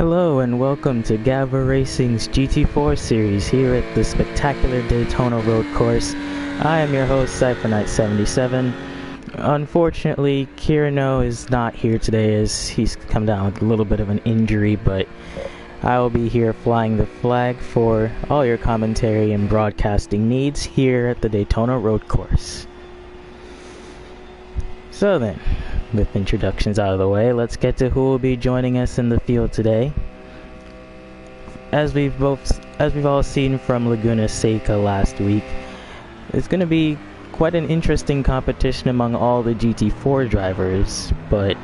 Hello and welcome to Gavra Racing's GT4 series here at the spectacular Daytona road course. I am your host, CypherKnight77. Unfortunately, Kirano is not here today as he's come down with a little bit of an injury, but I will be here flying the flag for all your commentary and broadcasting needs here at the Daytona road course. So then, with introductions out of the way, let's get to who will be joining us in the field today. As we've all seen from Laguna Seca last week, it's going to be quite an interesting competition among all the GT4 drivers, but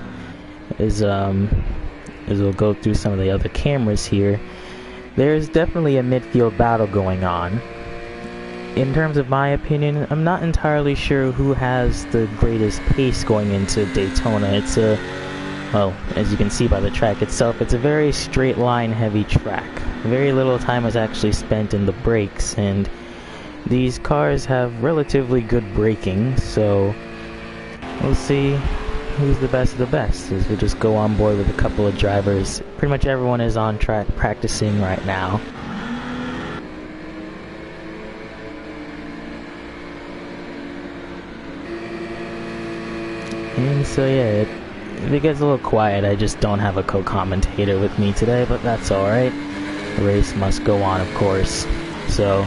as we'll go through some of the other cameras here, there's definitely a midfield battle going on. In terms of my opinion, I'm not entirely sure who has the greatest pace going into Daytona. Well, as you can see by the track itself, it's a very straight line heavy track. Very little time is actually spent in the brakes, and these cars have relatively good braking, so we'll see who's the best of the best as we just go on board with a couple of drivers. Pretty much everyone is on track practicing right now. And so yeah, if it gets a little quiet, I just don't have a co-commentator with me today, but that's alright. The race must go on, of course. So,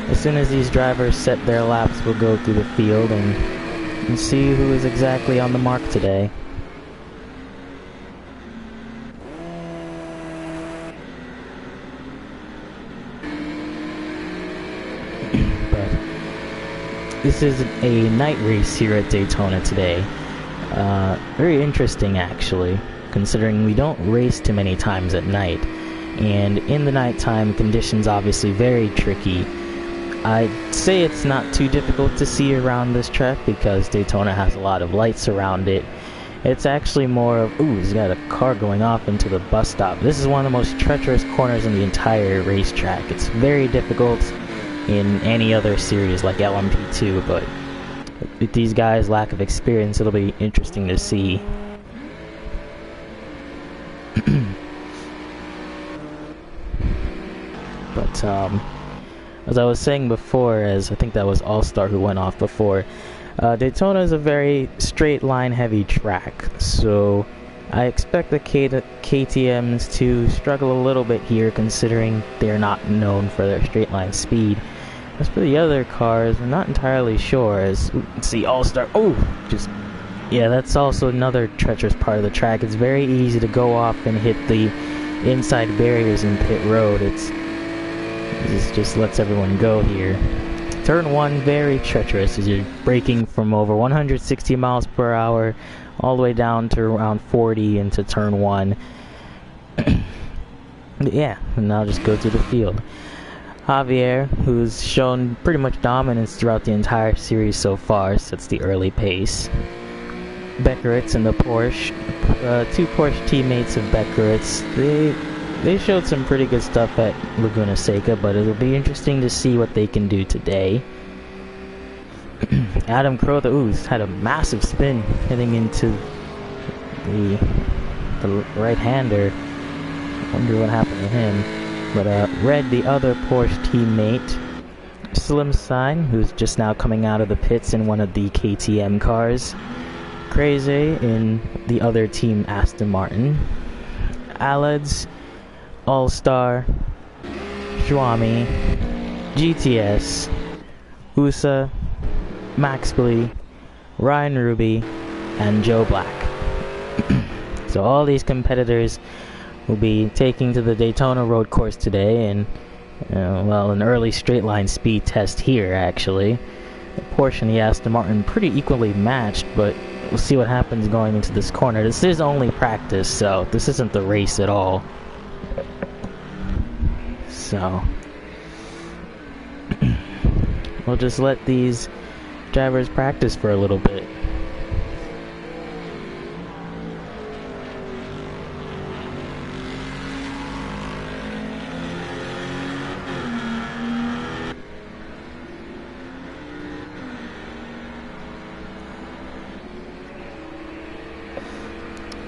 as soon as these drivers set their laps, we'll go through the field and see who is exactly on the mark today. But this is a night race here at Daytona today. Very interesting actually, considering we don't race too many times at night, and in the nighttime conditions obviously very tricky. I'd say it's not too difficult to see around this track because Daytona has a lot of lights around it. It's actually more of, ooh, he's got a car going off into the bus stop. This is one of the most treacherous corners in the entire racetrack. It's very difficult in any other series like LMP2, but with these guys' lack of experience, it'll be interesting to see. But as I was saying before, as I think that was All-Star who went off before, Daytona is a very straight line heavy track, so I expect the KTMs to struggle a little bit here considering they're not known for their straight line speed. As for the other cars, I'm not entirely sure, as, let's see, All-Star, yeah, that's also another treacherous part of the track. It's very easy to go off and hit the inside barriers in pit road. This just lets everyone go here. Turn 1, very treacherous, as you're braking from over 160 miles per hour all the way down to around 40 into turn 1. Yeah, and now just go through the field. Javier, who's shown pretty much dominance throughout the entire series so far, sets the early pace. Beckeritz and the Porsche, two Porsche teammates of Beckeritz, they showed some pretty good stuff at Laguna Seca, but it'll be interesting to see what they can do today. Adam Crowther, had a massive spin heading into the right-hander. Wonder what happened to him. But Red, the other Porsche teammate, Slim Sign, who's just now coming out of the pits in one of the KTM cars, Crazy in the other team Aston Martin, Alads, All-Star, Schwami, GTS, USA, Max Glee, Ryan Ruby, and Joe Black. So all these competitors will be taking to the Daytona road course today, and an early straight line speed test here actually. The Porsche and the Aston Martin pretty equally matched, but we'll see what happens going into this corner. This is only practice, so this isn't the race at all. So we'll just let these drivers practice for a little bit.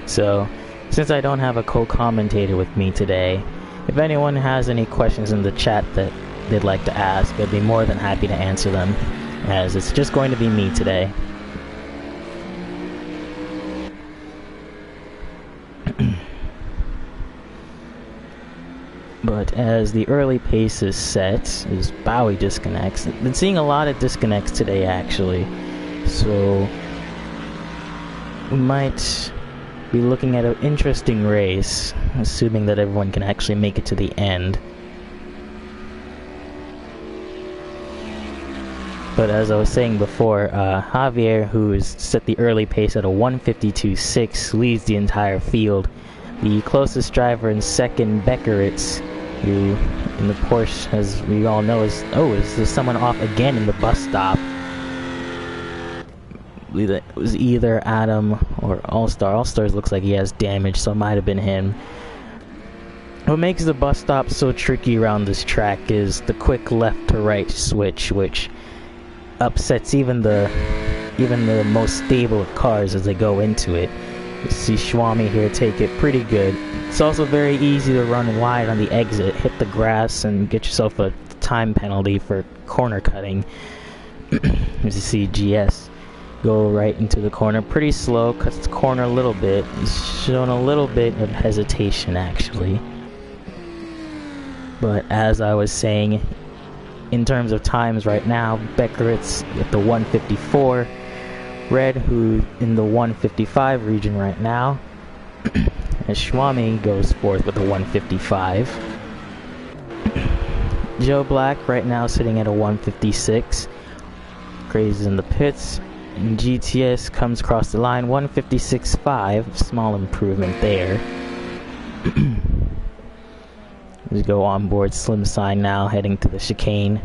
So since I don't have a co-commentator with me today, if anyone has any questions in the chat that they'd like to ask, I'd be more than happy to answer them, as it's just going to be me today. But as the early pace is set, as Bowie disconnects, I've been seeing a lot of disconnects today actually, so we might be looking at an interesting race, assuming that everyone can actually make it to the end. But as I was saying before, Javier, who has set the early pace at a 1:52.6, leads the entire field. The closest driver in second, Beckeritz, who in the Porsche, as we all know, is there's someone off again in the bus stop. It was either Adam or All-Star. All-Stars looks like he has damage, so it might have been him. What makes the bus stop so tricky around this track is the quick left to right switch, which upsets even the most stable of cars as they go into it. You see Schwami here take it pretty good. It's also very easy to run wide on the exit, hit the grass, and get yourself a time penalty for corner cutting. As you see GS go right into the corner, pretty slow, cuts the corner a little bit. He's shown a little bit of hesitation actually. But as I was saying, in terms of times right now, Beckeritz with the 1:54. Red, who in the 1:55 region right now, as Schwami goes fourth with a 1:55. Joe Black right now sitting at a 1:56. Crazy in the pits. And GTS comes across the line, 1:56.5. Small improvement there. We go on board Slim Sign now, heading to the chicane.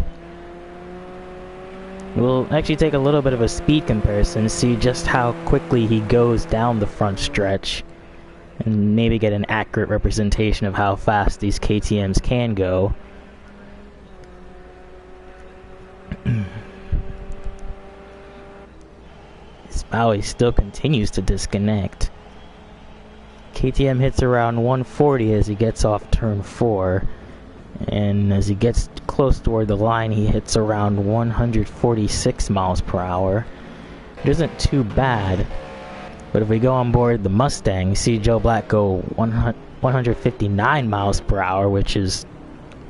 We'll actually take a little bit of a speed comparison, see just how quickly he goes down the front stretch, and maybe get an accurate representation of how fast these KTMs can go. Bowie still continues to disconnect. KTM hits around 140 as he gets off turn 4. And as he gets close toward the line, he hits around 146 miles per hour. It isn't too bad. But if we go on board the Mustang, see Joe Black go 159 miles per hour, which is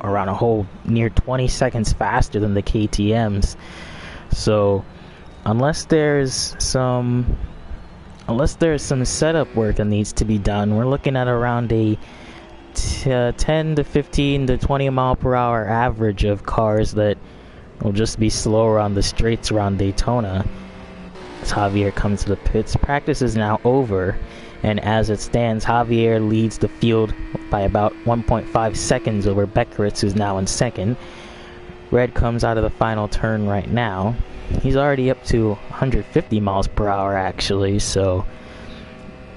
around a whole near 20 seconds faster than the KTMs. So unless there's some setup work that needs to be done, we're looking at around a 10 to 15 to 20 mile per hour average of cars that will just be slower on the straights around Daytona. As Javier comes to the pits, practice is now over, and as it stands, Javier leads the field by about 1.5 seconds over Beckeritz, who's now in second. Red comes out of the final turn right now. He's already up to 150 miles per hour actually, so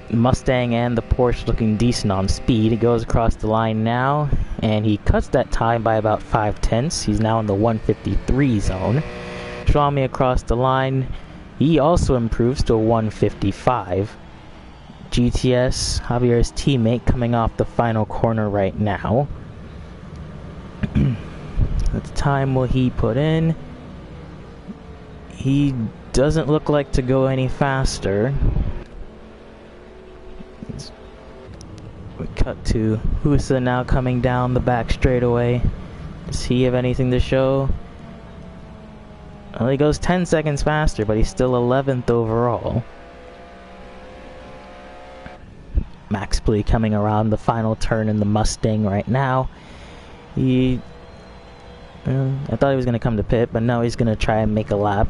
Mustang and the Porsche looking decent on speed. He goes across the line now, and he cuts that time by about 5/10. He's now in the 153 zone. Schwami across the line, he also improves to a 155. GTS, Javier's teammate, coming off the final corner right now. What time will he put in? He doesn't look like to go any faster. We cut to Husa now coming down the back straightaway. Does he have anything to show? Well, he goes 10 seconds faster, but he's still 11th overall. Max Plee coming around the final turn in the Mustang right now. I thought he was going to come to pit, but no, he's going to try and make a lap.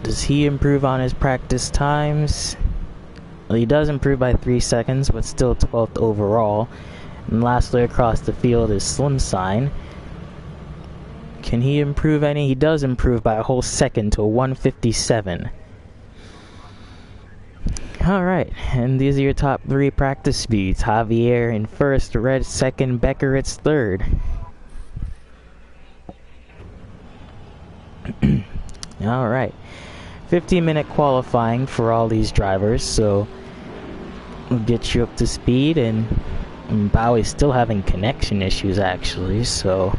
Does he improve on his practice times? Well, he does improve by 3 seconds, but still 12th overall. And lastly, across the field is Slim Sign. Can he improve any? He does improve by a whole second to a 157. Alright, and these are your top 3 practice speeds. Javier in first, Red second, Beckeritz third. Alright, 15-minute qualifying for all these drivers, so get you up to speed, and Bowie's still having connection issues actually, so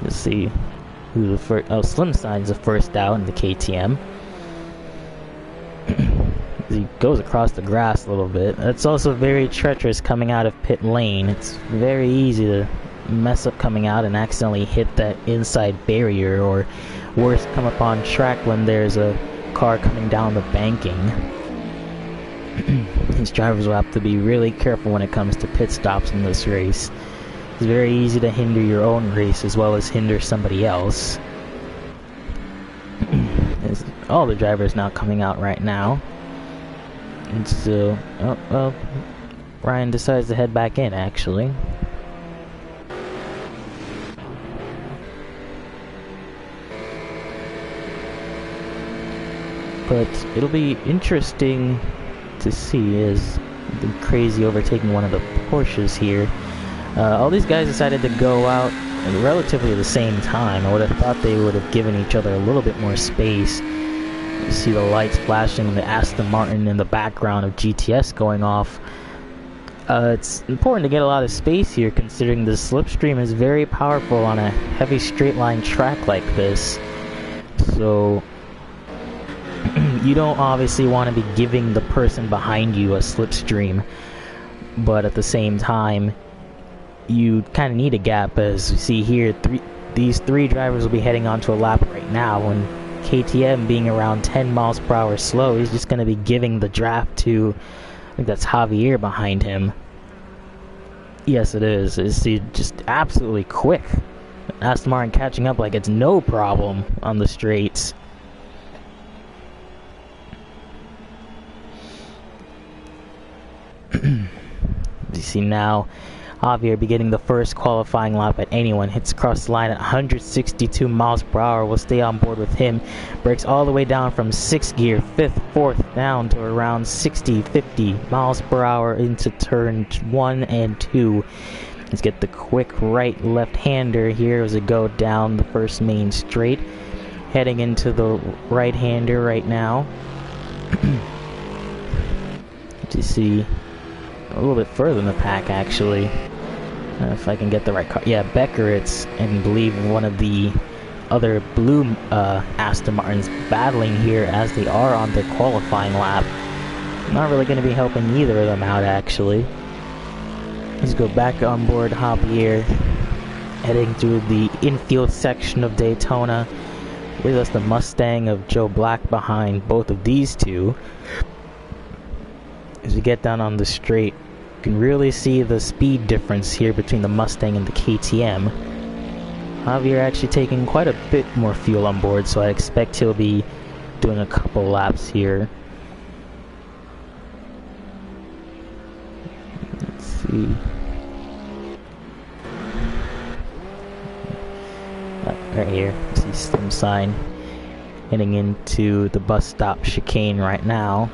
let's see who the first. Oh, Slim Sign's the first out in the KTM. He goes across the grass a little bit. That's also very treacherous coming out of pit lane. It's very easy to mess up coming out and accidentally hit that inside barrier, or worse, come up on track when there's a car coming down the banking. These drivers will have to be really careful when it comes to pit stops in this race. It's very easy to hinder your own race as well as hinder somebody else. All the drivers now coming out right now. And so, oh, well, Ryan decides to head back in actually. But it'll be interesting to see is the crazy overtaking one of the Porsches here. All these guys decided to go out at relatively the same time. I would have thought they would have given each other a little bit more space. You see the lights flashing, the Aston Martin in the background of GTS going off. It's important to get a lot of space here, considering the slipstream is very powerful on a heavy straight line track like this. So you don't obviously want to be giving the person behind you a slipstream, but at the same time you kind of need a gap. As you see here, these three drivers will be heading onto a lap right now, and KTM being around 10 miles per hour slow, he's just going to be giving the draft to, I think that's Javier behind him. Yes, it is. It's just absolutely quick. Aston Martin catching up like it's no problem on the straights. You see now Javier beginning the first qualifying lap at anyone. Hits across the line at 162 miles per hour. We'll stay on board with him. Brakes all the way down from 6th gear, 5th, 4th, down to around 60, 50 miles per hour into turn 1 and 2. Let's get the quick right left-hander here as it go down the first main straight. Heading into the right-hander right now. You see a little bit further in the pack actually. If I can get the right car. Yeah, Beckeritz and believe one of the other blue Aston Martins battling here as they are on their qualifying lap. Not really going to be helping either of them out actually. Let's go back on board Javier, heading through the infield section of Daytona. With us the Mustang of Joe Black behind both of these two. As we get down on the straight, you can really see the speed difference here between the Mustang and the KTM. Javier actually taking quite a bit more fuel on board, so I expect he'll be doing a couple laps here. Let's see. Right here, see Slim Sign heading into the bus stop chicane right now.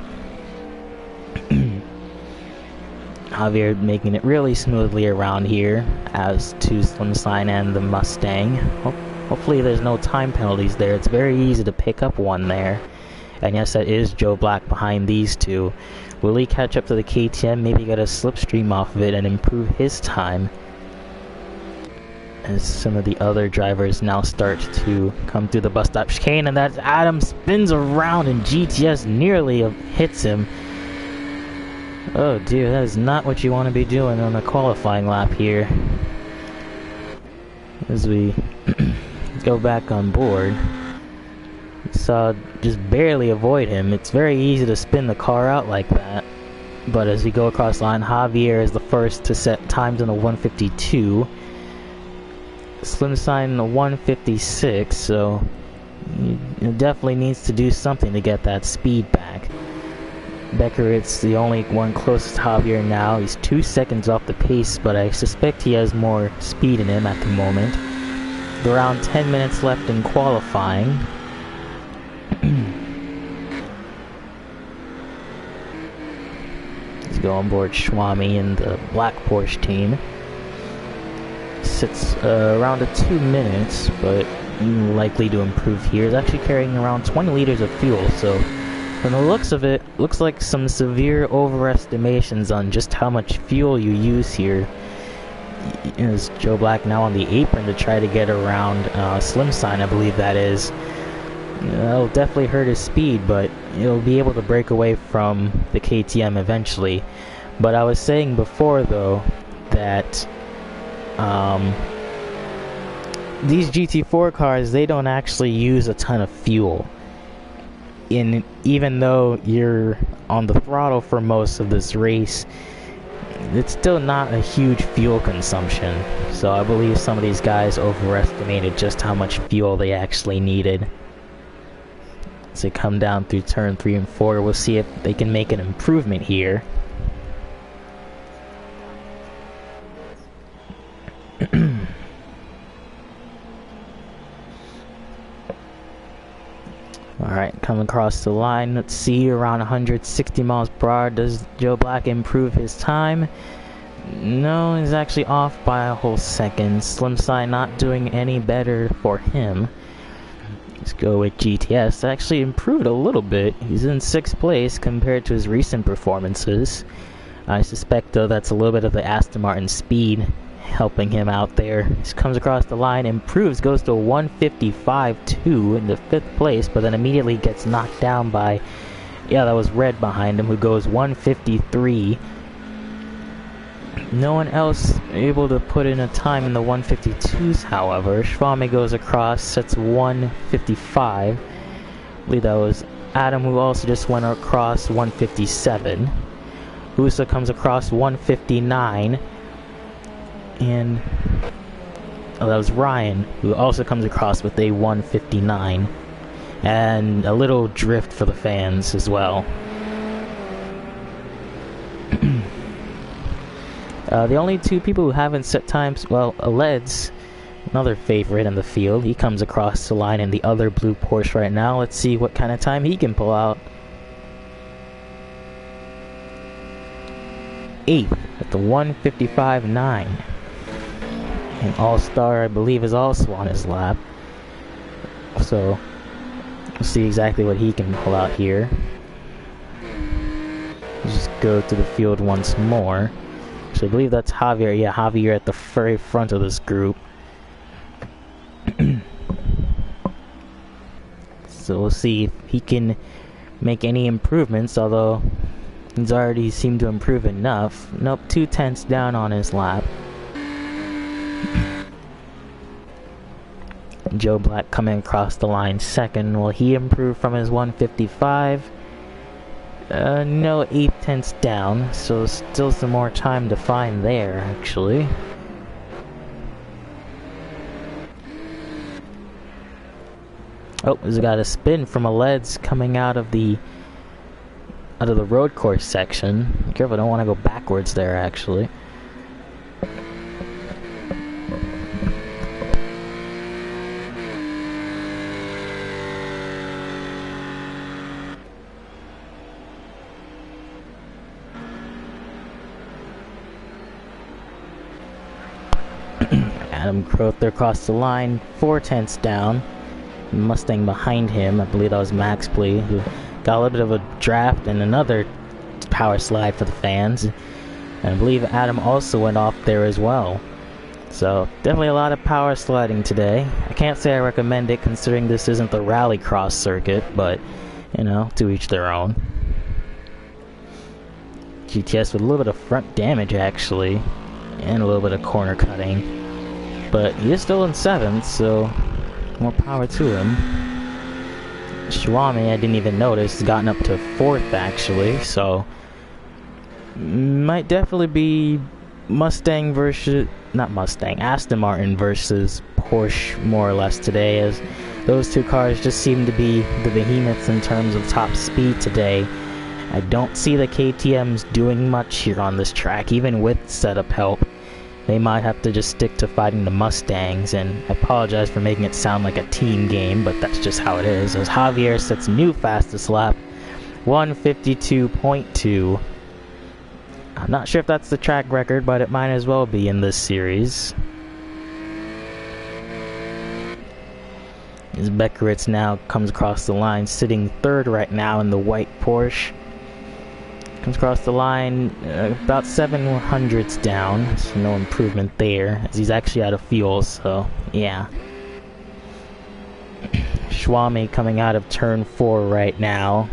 Javier making it really smoothly around here, as to Slim Sign and the Mustang. Hopefully there's no time penalties there. It's very easy to pick up one there. And yes, that is Joe Black behind these two. Will he catch up to the KTM, maybe get a slipstream off of it and improve his time? As some of the other drivers now start to come through the bus stop chicane, and that's Adam spins around and GTS nearly hits him. Oh dear, that is not what you want to be doing on a qualifying lap here. As we go back on board, saw just barely avoid him. It's very easy to spin the car out like that. But as we go across the line, Javier is the first to set times in the 152. Slim Sign in the 156, so he definitely needs to do something to get that speed back. Beckerit's the only one closest to Javier now. He's 2 seconds off the pace, but I suspect he has more speed in him at the moment. Around 10 minutes left in qualifying. Let's go on board Schwami in the black Porsche team. Sits around 2 minutes, but likely to improve here. He's actually carrying around 20 liters of fuel, so from the looks of it, looks like some severe overestimations on just how much fuel you use here. Is Joe Black now on the apron to try to get around Slim Sign, I believe that is. That'll definitely hurt his speed, but he'll be able to break away from the KTM eventually. But I was saying before, though, that these GT4 cars, they don't actually use a ton of fuel. Even though you're on the throttle for most of this race, it's still not a huge fuel consumption. So I believe some of these guys overestimated just how much fuel they actually needed. As they come down through turn 3 and 4, we'll see if they can make an improvement here. Alright, coming across the line. Let's see, around 160 miles per hour. Does Joe Black improve his time? No, he's actually off by a whole second. Slim Side not doing any better for him. Let's go with GTS. Actually improved a little bit. He's in 6th place compared to his recent performances. I suspect, though, that's a little bit of the Aston Martin speed helping him out there. He comes across the line, improves, goes to 155.2 in the 5th place, but then immediately gets knocked down by, yeah, that was Red behind him, who goes 153. No one else able to put in a time in the 152s, however. Schwame goes across, sets 155. I believe that was Adam, who also just went across 157. Husa comes across 159. And that was Ryan, who also comes across with a 159. And a little drift for the fans as well. The only two people who haven't set times, well, Aled's another favorite in the field. He comes across the line in the other blue Porsche right now. Let's see what kind of time he can pull out. 8th at the 155.9. And All-Star, I believe, is also on his lap. So, we'll see exactly what he can pull out here. Let's just go to the field once more. So I believe that's Javier. Yeah, Javier at the very front of this group. So we'll see if he can make any improvements, although he's already seemed to improve enough. Nope, 2/10 down on his lap. Joe Black coming across the line 2nd. Will he improve from his 155? No, 8/10 down, so still some more time to find there, actually. Oh, he's got a spin from Aled's coming out of the road course section. Be careful, I don't want to go backwards there, actually. Adam Crowther across the line, 4/10 down. Mustang behind him, I believe that was Max Plee, who got a little bit of a draft and another power slide for the fans. And I believe Adam also went off there as well. So definitely a lot of power sliding today. I can't say I recommend it considering this isn't the rallycross circuit, but you know, to each their own. GTS with a little bit of front damage actually, and a little bit of corner cutting. But he is still in 7th, so more power to him. Schwame, I didn't even notice, has gotten up to 4th actually, so might definitely be Mustang versus, not Mustang, Aston Martin versus Porsche more or less today, as those two cars just seem to be the behemoths in terms of top speed today. I don't see the KTMs doing much here on this track, even with setup help. They might have to just stick to fighting the Mustangs, and I apologize for making it sound like a team game, but that's just how it is, as Javier sets new fastest lap, 152.2. I'm not sure if that's the track record, but it might as well be in this series. As Beckeritz now comes across the line, sitting third right now in the white Porsche. Comes across the line about 700s down, so no improvement there, as he's actually out of fuel, so yeah. Schwame coming out of turn 4 right now.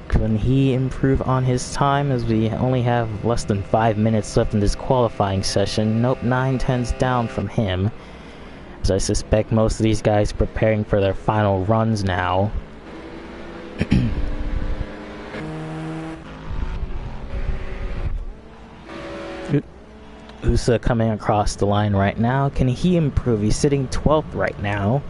Can he improve on his time, as we only have less than 5 minutes left in this qualifying session? Nope, 9/10s down from him, as I suspect most of these guys are preparing for their final runs now. Usa coming across the line right now. Can he improve? He's sitting 12th right now.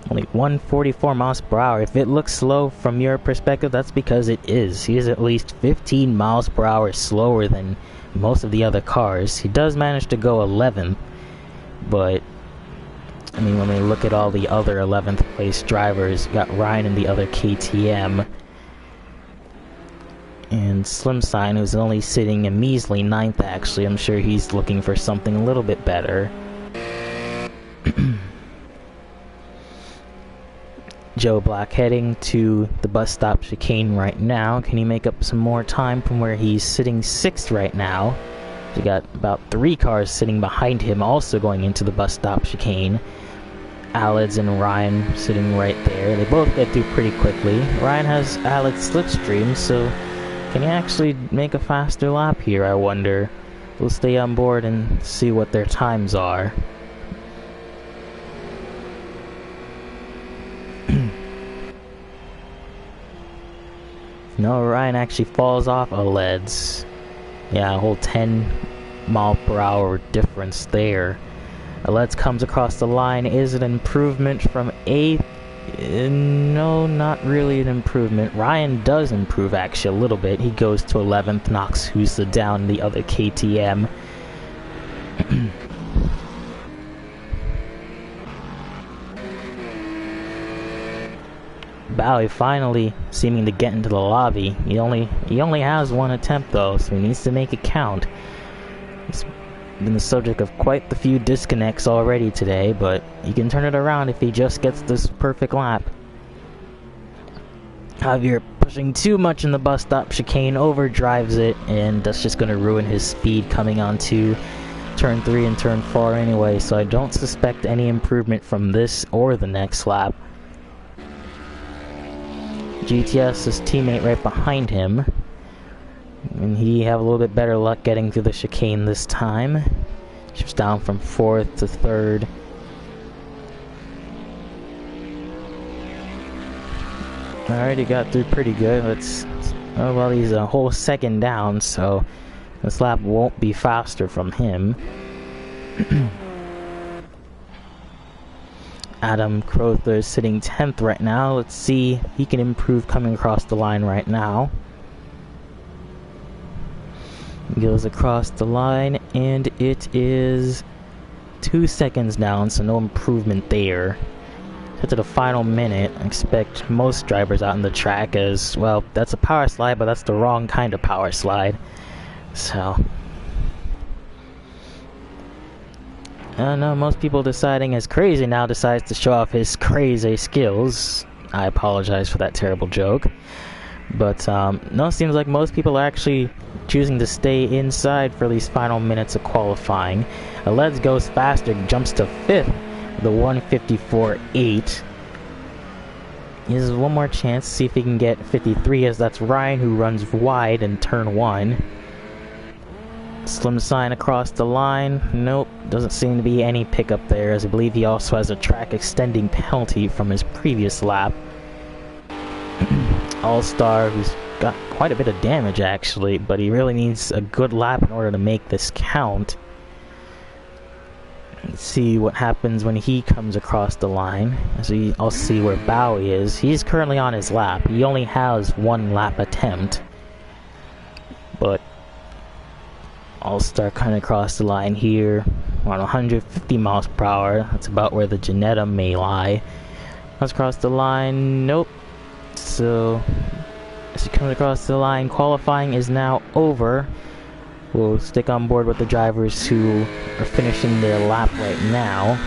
Only 144 miles per hour. If it looks slow from your perspective, that's because it is. He is at least 15 miles per hour slower than most of the other cars. He does manage to go 11th, but I mean, when we look at all the other 11th place drivers, you got Ryan in the other KTM, and Slimsign, who's only sitting a measly 9th actually. I'm sure he's looking for something a little bit better. Joe Black heading to the bus stop chicane right now. Can he make up some more time from where he's sitting 6th right now? We got about 3 cars sitting behind him also going into the bus stop chicane. Alex and Ryan sitting right there. They both get through pretty quickly. Ryan has Alex slipstream, so can he actually make a faster lap here, I wonder? We'll stay on board and see what their times are. No, Ryan actually falls off a leads. Yeah, a whole 10 mile per hour difference there. Let's comes across the line. Is it an improvement from 8th? No, not really an improvement. Ryan does improve actually a little bit. He goes to 11th, knocks Husa down the other KTM. Bowie finally seeming to get into the lobby. He only has 1 attempt though, so he needs to make it count. He's been the subject of quite the few disconnects already today, but he can turn it around if he just gets this perfect lap. Javier pushing too much in the bus stop chicane, overdrives it, and that's just going to ruin his speed coming onto turn 3 and turn 4 anyway, so I don't suspect any improvement from this or the next lap. GTS's teammate right behind him, and he have a little bit better luck getting through the chicane this time. Shifts down from 4th to 3rd. Alright, he got through pretty good. Oh well, he's a whole second down, so this lap won't be faster from him. Adam Crowther is sitting 10th right now. Let's see, he can improve coming across the line right now. He goes across the line, and it is 2 seconds down, so no improvement there. Get to the final minute. I expect most drivers out on the track as, well, that's a power slide, but that's the wrong kind of power slide. So I don't know, most people deciding as Crazy now decides to show off his crazy skills. I apologize for that terrible joke. But no, it seems like most people are actually choosing to stay inside for these final minutes of qualifying. Let's goes faster, jumps to 5th, the 154.8. He has one more chance to see if he can get 53, as that's Ryan who runs wide in turn 1. Slim sign across the line. Nope, doesn't seem to be any pickup there, as I believe he also has a track extending penalty from his previous lap. All-Star, who's got quite a bit of damage actually, but he really needs a good lap in order to make this count. Let's see what happens when he comes across the line. As I'll see where Bowie is. He's currently on his lap. He only has 1 lap attempt, but All-Star coming across the line here on 150 miles per hour. That's about where the Janetta may lie. Comes across the line. Nope. So as he comes across the line, qualifying is now over. We'll stick on board with the drivers who are finishing their lap right now.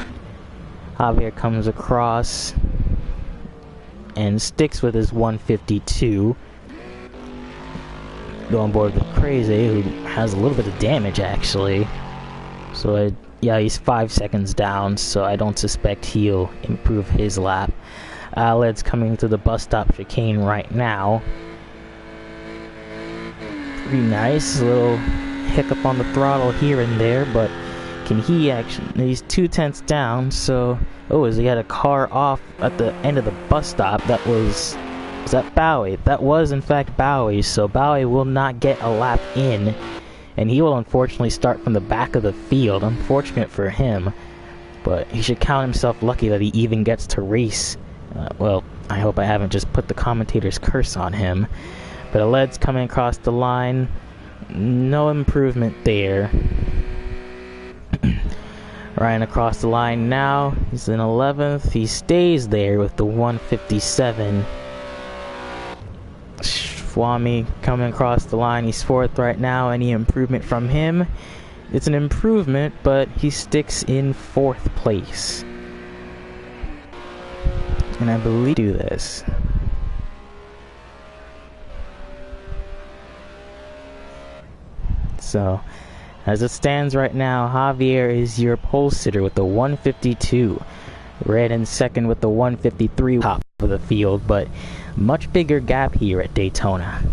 Javier comes across and sticks with his 152. Go on board with Crazy, who has a little bit of damage actually. So yeah, he's 5 seconds down, so I don't suspect he'll improve his lap. Aled's coming to the bus stop chicane right now. Pretty nice, a little hiccup on the throttle here and there, but can he actually, he's 2/10 down, so, oh, as he had a car off at the end of the bus stop. That was that Bowie? That was in fact Bowie, so Bowie will not get a lap in, and he will unfortunately start from the back of the field. Unfortunate for him, but he should count himself lucky that he even gets to race. Well, I hope I haven't just put the commentator's curse on him. But Aled's coming across the line. No improvement there. Ryan across the line now. He's in 11th. He stays there with the 157. Swami coming across the line. He's 4th right now. Any improvement from him? It's an improvement, but he sticks in 4th place. And I believe do this. So, as it stands right now, Javier is your pole sitter with the 152. Red in 2nd with the 153, top of the field, but much bigger gap here at Daytona.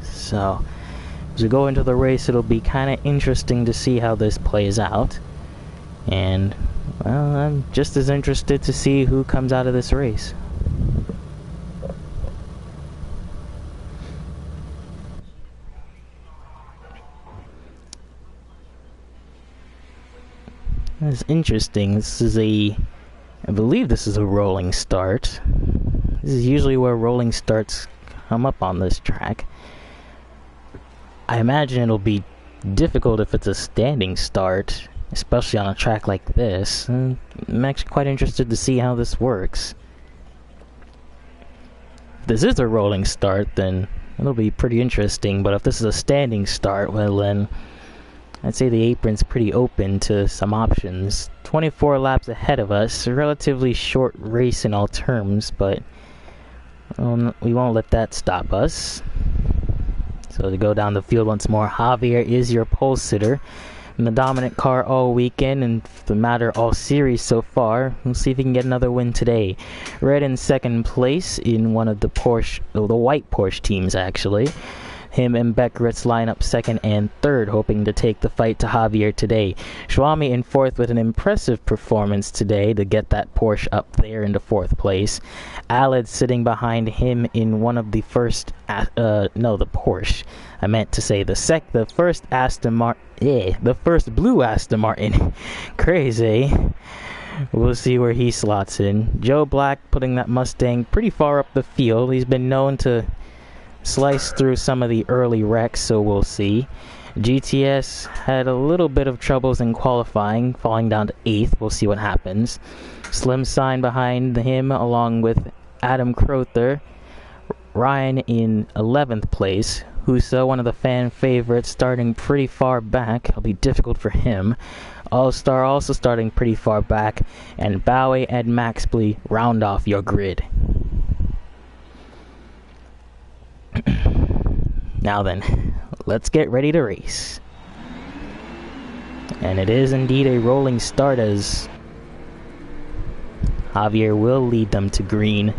So, as we go into the race, it'll be kind of interesting to see how this plays out. And, well, I'm just as interested to see who comes out of this race. That's interesting. This is I believe this is a rolling start. This is usually where rolling starts come up on this track. I imagine it'll be difficult if it's a standing start, especially on a track like this. I'm actually quite interested to see how this works. If this is a rolling start, then it'll be pretty interesting, but if this is a standing start, well then, I'd say the apron's pretty open to some options. 24 laps ahead of us, a relatively short race in all terms, but we won't let that stop us. So to go down the field once more, Javier is your pole sitter. In the dominant car all weekend, and for the matter all series so far. We'll see if he can get another win today. Red in 2nd place in one of the the white Porsche teams actually. Him and Beckeritz line up 2nd and 3rd, hoping to take the fight to Javier today. Schwami in 4th with an impressive performance today to get that Porsche up there into 4th place. Aled sitting behind him in one of the first, the Porsche. I meant to say the first Aston Martin, the first blue Aston Martin. Crazy. We'll see where he slots in. Joe Black putting that Mustang pretty far up the field. He's been known to slice through some of the early wrecks, so we'll see. GTS had a little bit of troubles in qualifying, falling down to 8th. We'll see what happens. Slim Sign behind him, along with Adam Crother. Ryan in 11th place. Husa, one of the fan favorites, starting pretty far back. It'll be difficult for him. All-Star also starting pretty far back. And Bowie and Maxley round off your grid. Now then, let's get ready to race. And it is indeed a rolling start, as Javier will lead them to green.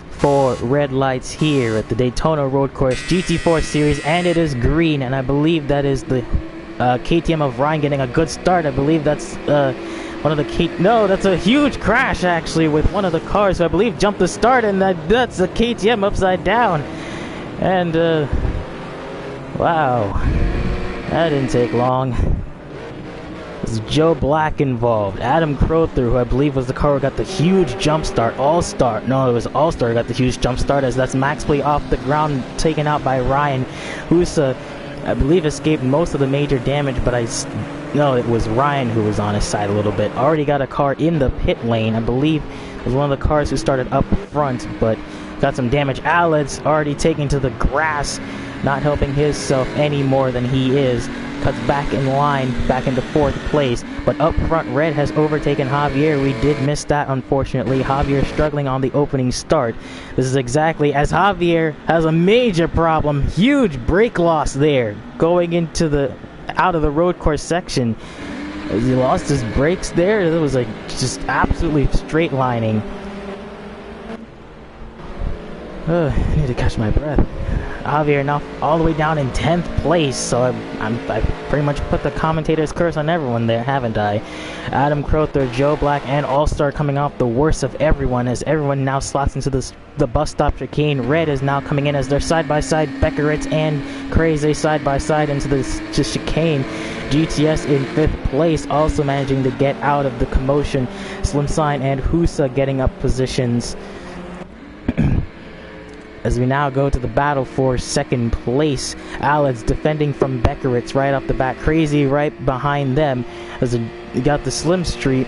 4 red lights here at the Daytona Road Course GT4 Series, and it is green, and I believe that is the KTM of Ryan getting a good start. I believe that's one of the no, that's a huge crash actually with one of the cars who I believe jumped the start, and that's the KTM upside down. And wow, that didn't take long. There's Joe Black involved, Adam Crother, who I believe was the car who got the huge jump start. All-Star, no, it was All-Star who got the huge jump start, as that's Maxley off the ground, taken out by Ryan, who's I believe escaped most of the major damage, but I no, it was Ryan who was on his side a little bit. Already got a car in the pit lane. I believe it was one of the cars who started up front, but got some damage. Aled's already taking to the grass, not helping himself any more than he is. Cuts back in line, back into 4th place. But up front, Red has overtaken Javier. We did miss that, unfortunately. Javier struggling on the opening start. This is exactly as Javier has a major problem. Huge brake loss there, going into the out of the road course section. He lost his brakes there. It was like just absolutely straight lining. I need to catch my breath. Javier now all the way down in 10th place, so I pretty much put the commentator's curse on everyone there, haven't I? Adam Crowther, Joe Black, and All-Star coming off the worst of everyone, as everyone now slots into the bus stop chicane. Red is now coming in as they're side-by-side. Beckeritz and Crazy side-by-side into the chicane. GTS in 5th place, also managing to get out of the commotion. Slim Sign and Husa getting up positions. As we now go to the battle for 2nd place, Aled's defending from Beckeritz right off the bat. Crazy right behind them. As we got the slipstream.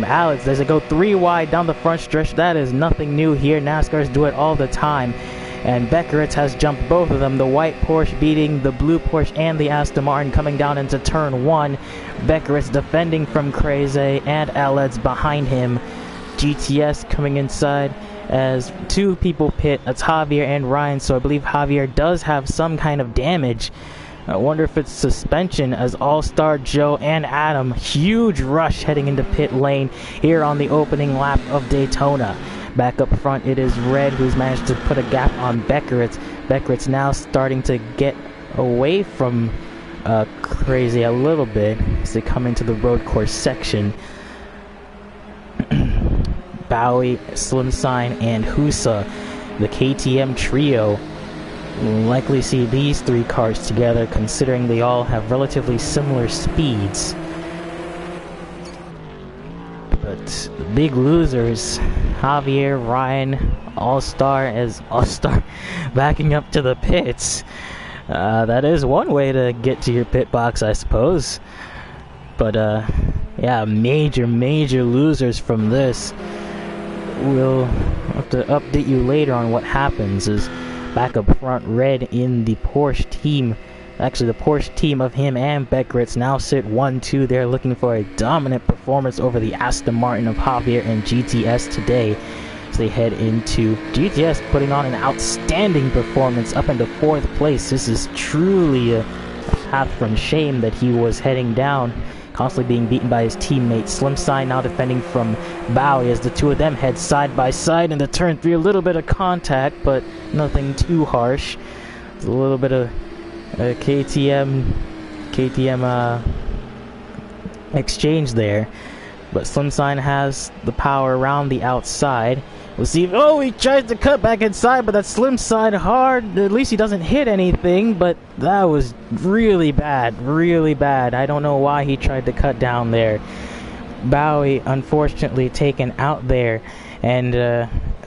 Aled's, as they go 3 wide down the front stretch. That is nothing new here. NASCARs do it all the time. And Beckeritz has jumped both of them. The white Porsche beating the blue Porsche and the Aston Martin coming down into turn 1. Beckeritz defending from Crazy and Aled's behind him. GTS coming inside as 2 people pit. That's Javier and Ryan, so I believe Javier does have some kind of damage. I wonder if it's suspension, as All-Star Joe and Adam, huge rush heading into pit lane here on the opening lap of Daytona. Back up front, it is Red who's managed to put a gap on Beckeritz. Beckeritz now starting to get away from Crazy a little bit as they come into the road course section. Bowie, Slim Sign, and Husa, the KTM trio. We'll likely see these 3 cars together, considering they all have relatively similar speeds. But the big losers, Javier, Ryan, All-Star backing up to the pits. That is one way to get to your pit box, I suppose. But yeah, major losers from this. We'll have to update you later on what happens. Is back up front, Red in the Porsche team. Actually, the Porsche team of him and Beckeritz now sit 1-2. They're looking for a dominant performance over the Aston Martin of Javier and GTS today, as they head into GTS putting on an outstanding performance up into 4th place. This is truly a path from shame that he was heading down, constantly being beaten by his teammate. Slim Sign now defending from Bowie as the 2 of them head side by side into turn 3. A little bit of contact, but nothing too harsh. There's a little bit of KTM exchange there, but Slim Sign has the power around the outside. We'll see. Oh, he tries to cut back inside, but that Slim Sign hard. At least he doesn't hit anything, but that was really bad. I don't know why he tried to cut down there. Bowie unfortunately taken out there, and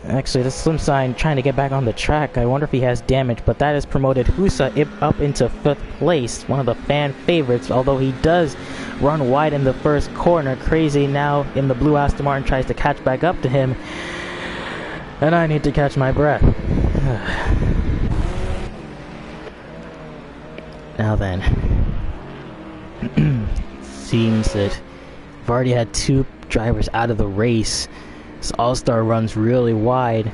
actually the Slim Sign trying to get back on the track. I wonder if he has damage, but that has promoted Husa up into 5th place, one of the fan favorites, although he does run wide in the first corner. Crazy now in the blue Aston Martin tries to catch back up to him. And I need to catch my breath. Now then. Seems that we've already had 2 drivers out of the race. This All-Star runs really wide.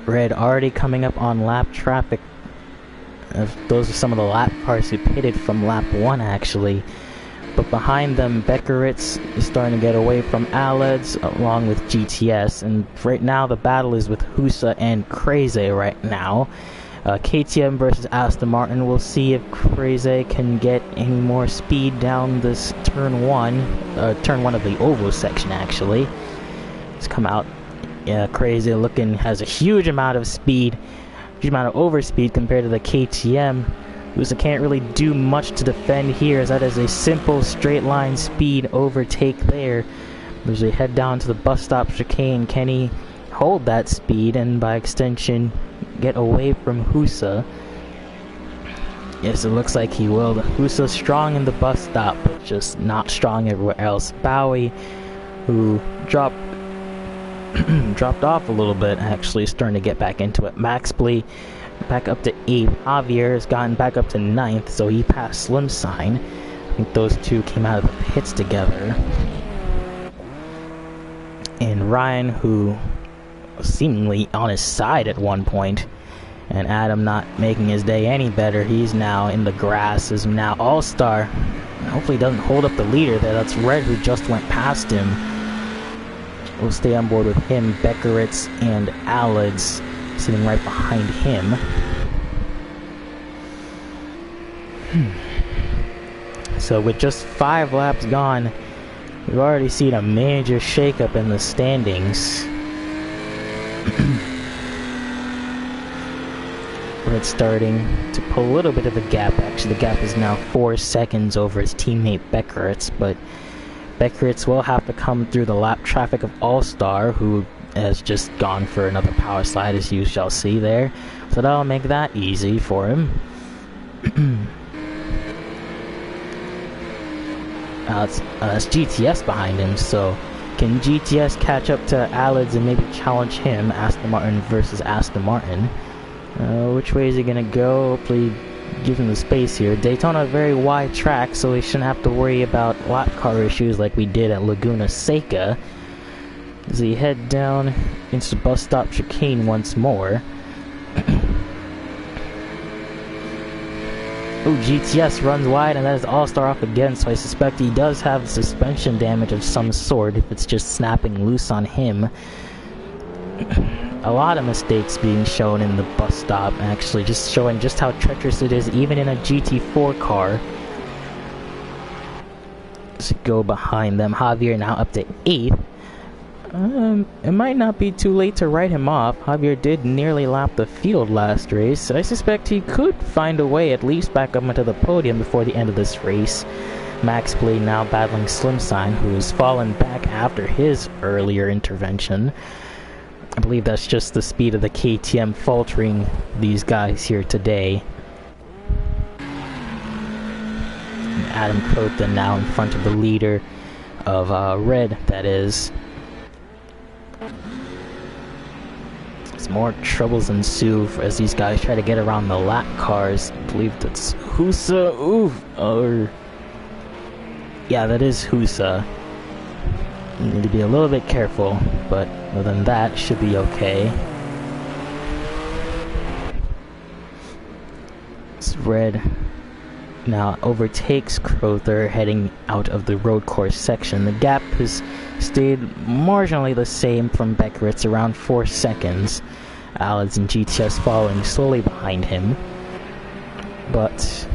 Red already coming up on lap traffic. Those are some of the lap cars who pitted from lap 1, actually. But behind them, Beckeritz is starting to get away from Aled's along with GTS. And right now, the battle is with Husa and Crazy right now. KTM versus Aston Martin. We'll see if Crazy can get any more speed down this turn 1 of the oval section, actually. It's come out. Yeah, Crazy looking has a huge amount of speed, huge amount of overspeed compared to the KTM. Husa can't really do much to defend here, as that is a simple straight line speed overtake there. As we head down to the bus stop chicane, can he hold that speed and by extension get away from Husa? Yes, it looks like he will. Husa strong in the bus stop, but just not strong everywhere else. Bowie, who dropped off a little bit, actually starting to get back into it. Maxpley back up to 8th. Javier has gotten back up to 9th, so he passed Slim Sign. I think those two came out of the pits together. And Ryan, who was seemingly on his side at one point, and Adam not making his day any better. He's now in the grass, is now All-Star. Hopefully doesn't hold up the leader there. That's Red, who just went past him. We'll stay on board with him. Beckeritz and Alids sitting right behind him. So with just 5 laps gone, we've already seen a major shakeup in the standings. Red starting to pull a little bit of a gap. Actually, the gap is now 4 seconds over his teammate Beckeritz, but Beckeritz will have to come through the lap traffic of All-Star, who has just gone for another power slide, as you shall see there. So that'll make that easy for him. That's GTS behind him, so can GTS catch up to Alids and maybe challenge him, Aston Martin versus Aston Martin? Which way is he gonna go? Hopefully give him the space here. Daytona, a very wide track, so we shouldn't have to worry about lap car issues like we did at Laguna Seca. As he head down into the bus stop chicane once more. Oh, GTS runs wide, and that is All-Star off again, so I suspect he does have suspension damage of some sort if it's just snapping loose on him. A lot of mistakes being shown in the bus stop, actually, just showing just how treacherous it is, even in a GT4 car. To go behind them. Javier now up to 8th. It might not be too late to write him off. Javier did nearly lap the field last race. I suspect he could find a way at least back up into the podium before the end of this race. Maxpley now battling Slim Sign, who's fallen back after his earlier intervention. I believe that's just the speed of the KTM faltering these guys here today. Adam Crothan now in front of the leader of Red, that is. As more troubles ensue as these guys try to get around the lap cars. I believe that's Husa. Or yeah, that is Husa. You need to be a little bit careful, but other than that, should be okay. This Red now overtakes Crowther heading out of the road course section. The gap has stayed marginally the same from Beckeritz, around 4 seconds. Alids and GTS following slowly behind him. But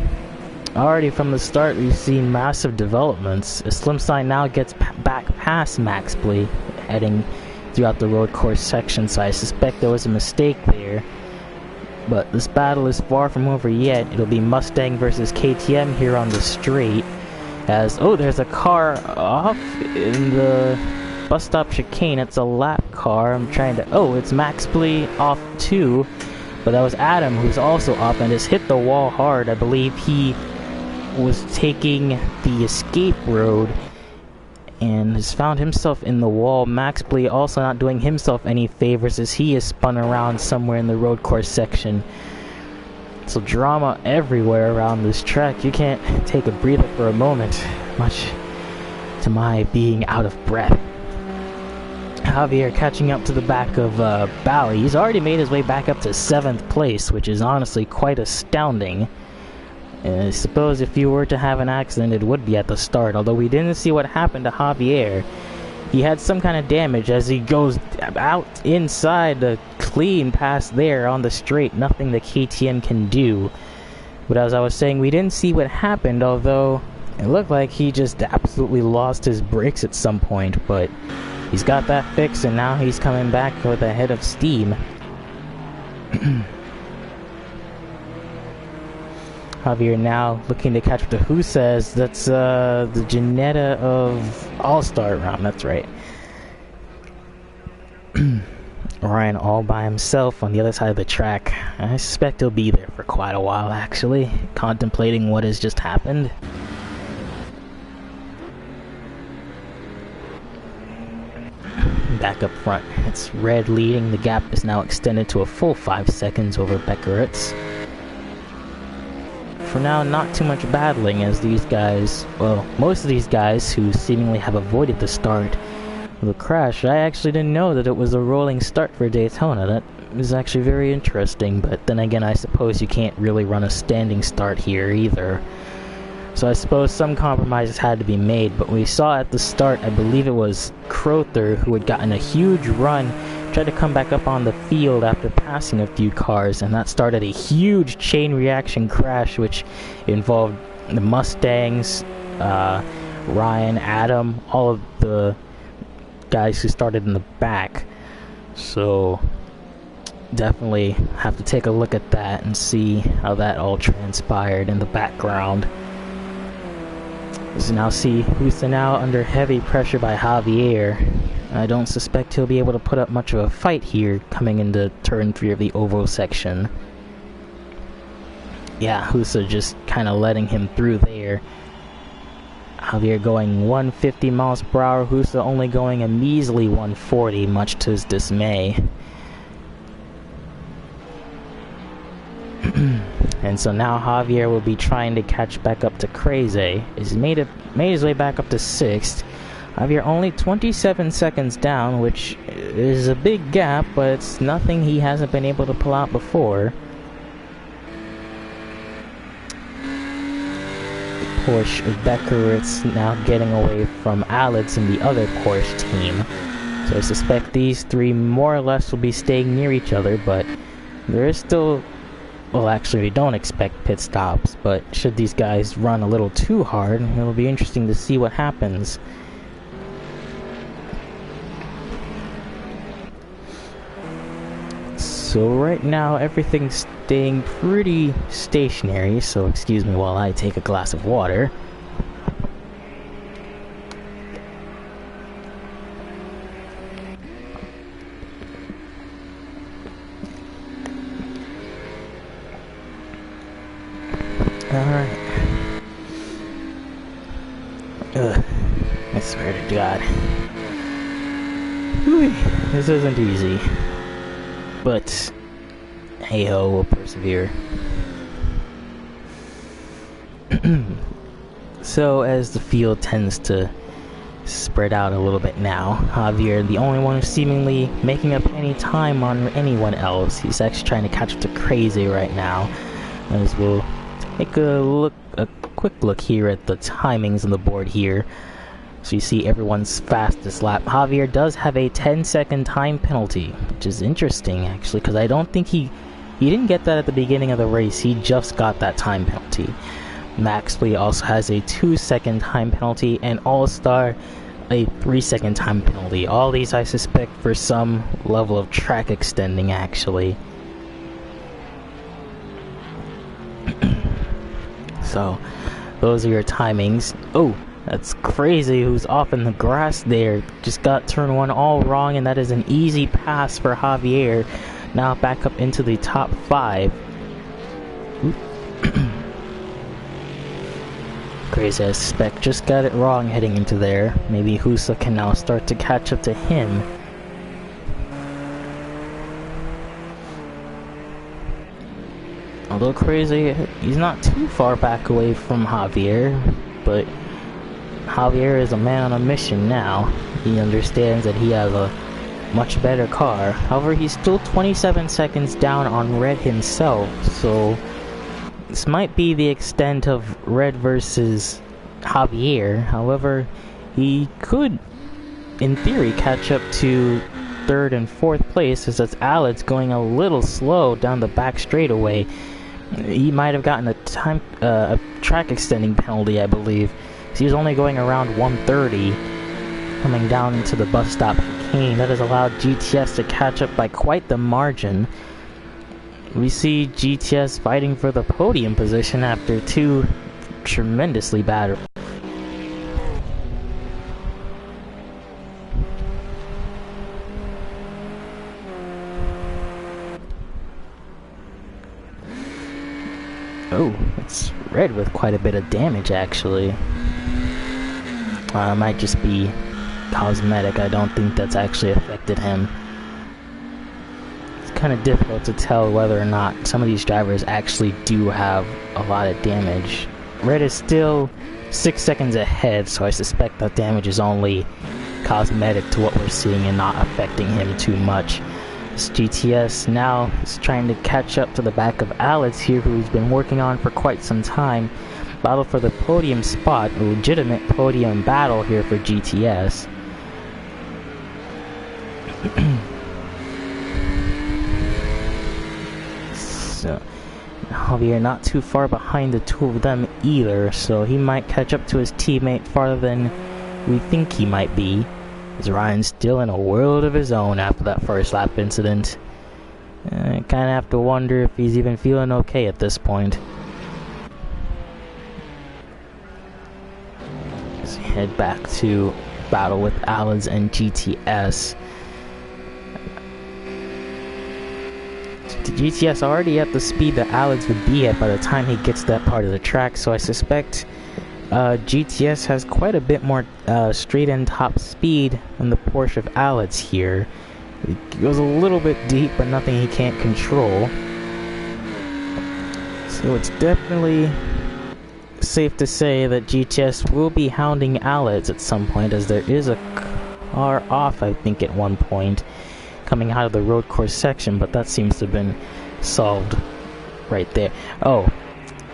already from the start, we've seen massive developments. Slim Sign now gets back past Maxpley, heading throughout the road course section, so I suspect there was a mistake there. But this battle is far from over yet. It'll be Mustang versus KTM here on the straight. As, oh, there's a car off in the bus stop chicane. It's a lap car. I'm trying to, oh, it's Maxpley off too. But that was Adam, who's also off and has hit the wall hard. I believe he was taking the escape road and has found himself in the wall. Maxpley also not doing himself any favors as he is spun around somewhere in the road course section. So drama everywhere around this track. You can't take a breather for a moment, much to my being out of breath. Javier catching up to the back of Bowie. He's already made his way back up to 7th place, which is honestly quite astounding. I suppose if you were to have an accident, it would be at the start, although we didn't see what happened to Javier. He had some kind of damage as he goes out inside the clean pass there on the straight. Nothing the KTM can do. But as I was saying, we didn't see what happened, although it looked like he just absolutely lost his brakes at some point, but he's got that fixed and now he's coming back with a head of steam. Javier now looking to catch up to who says that's the Janetta of All-Star round, that's right. Ryan all by himself on the other side of the track. I suspect he'll be there for quite a while, actually, contemplating what has just happened. Back up front, it's Red leading. The gap is now extended to a full 5 seconds over Beckeritz. For now, not too much battling as these guys, well, most of these guys who seemingly have avoided the start of the crash. I actually didn't know that it was a rolling start for Daytona. That is actually very interesting, but then again, I suppose you can't really run a standing start here either. So I suppose some compromises had to be made, but we saw at the start, I believe it was Crowther who had gotten a huge run, tried to come back up on the field after passing a few cars, and that started a huge chain reaction crash which involved the Mustangs, Ryan, Adam, all of the guys who started in the back. So definitely have to take a look at that and see how that all transpired in the background. So now see Husa now under heavy pressure by Javier. I don't suspect he'll be able to put up much of a fight here coming into turn 3 of the oval section. Yeah, Husa just kind of letting him through there. Javier going 150 miles per hour, Husa only going a measly 140, much to his dismay. And so now Javier will be trying to catch back up to Crazy. He's made his way back up to 6th. Javier only 27 seconds down, which is a big gap, but it's nothing he hasn't been able to pull out before. Porsche of Beckeritz now getting away from Alex and the other Porsche team. So I suspect these three more or less will be staying near each other, but there is still... Well, actually, we don't expect pit stops, but should these guys run a little too hard, it'll be interesting to see what happens. So right now, everything's staying pretty stationary, so excuse me while I take a glass of water. Alright. Ugh. I swear to God. Whew, this isn't easy. But, hey-ho, we'll persevere. So, as the field tends to spread out a little bit now, Javier, the only one who's seemingly making up any time on anyone else. He's actually trying to catch up to Crazy right now. As we'll take a quick look here at the timings on the board here. So you see everyone's fastest lap. Javier does have a 10-second time penalty, which is interesting actually, because I don't think he didn't get that at the beginning of the race. He just got that time penalty. Maxley also has a 2-second time penalty, and All-Star a 3-second time penalty. All these I suspect for some level of track extending actually. So those are your timings. Oh, that's Crazy who's off in the grass there. Just got turn 1 all wrong, and that is an easy pass for Javier. Now back up into the top 5. Crazy, I suspect, just got it wrong heading into there. Maybe Husa can now start to catch up to him. Although Crazy, he's not too far back away from Javier, but Javier is a man on a mission now. He understands that he has a much better car. However, he's still 27 seconds down on Red himself, so this might be the extent of Red versus Javier. However, he could, in theory, catch up to 3rd and 4th place, as that's Alex going a little slow down the back straightaway. He might have gotten a track extending penalty, I believe. He was only going around 130, coming down into the bus stop chicane. That has allowed GTS to catch up by quite the margin. We see GTS fighting for the podium position after 2 tremendously bad. Oh, it's red with quite a bit of damage, actually. It might just be cosmetic. I don't think that's actually affected him. It's kind of difficult to tell whether or not some of these drivers actually do have a lot of damage. Red is still 6 seconds ahead, so I suspect that damage is only cosmetic to what we're seeing and not affecting him too much. This GTS now is trying to catch up to the back of Alex here, who's been working on for quite some time. Battle for the podium spot, a legitimate podium battle here for GTS. So, Javier not too far behind the two of them either, so he might catch up to his teammate farther than we think he might be. As Ryan's still in a world of his own after that first lap incident. I kind of have to wonder if he's even feeling okay at this point. Let's head back to battle with Alids and GTS. The GTS already at the speed that Alids would be at by the time he gets to that part of the track, so I suspect GTS has quite a bit more straight-in top speed than the Porsche of Alids here. It goes a little bit deep, but nothing he can't control. So it's definitely safe to say that GTS will be hounding Alids at some point, as there is a car off, I think, at one point, coming out of the road course section, but that seems to have been solved right there. Oh,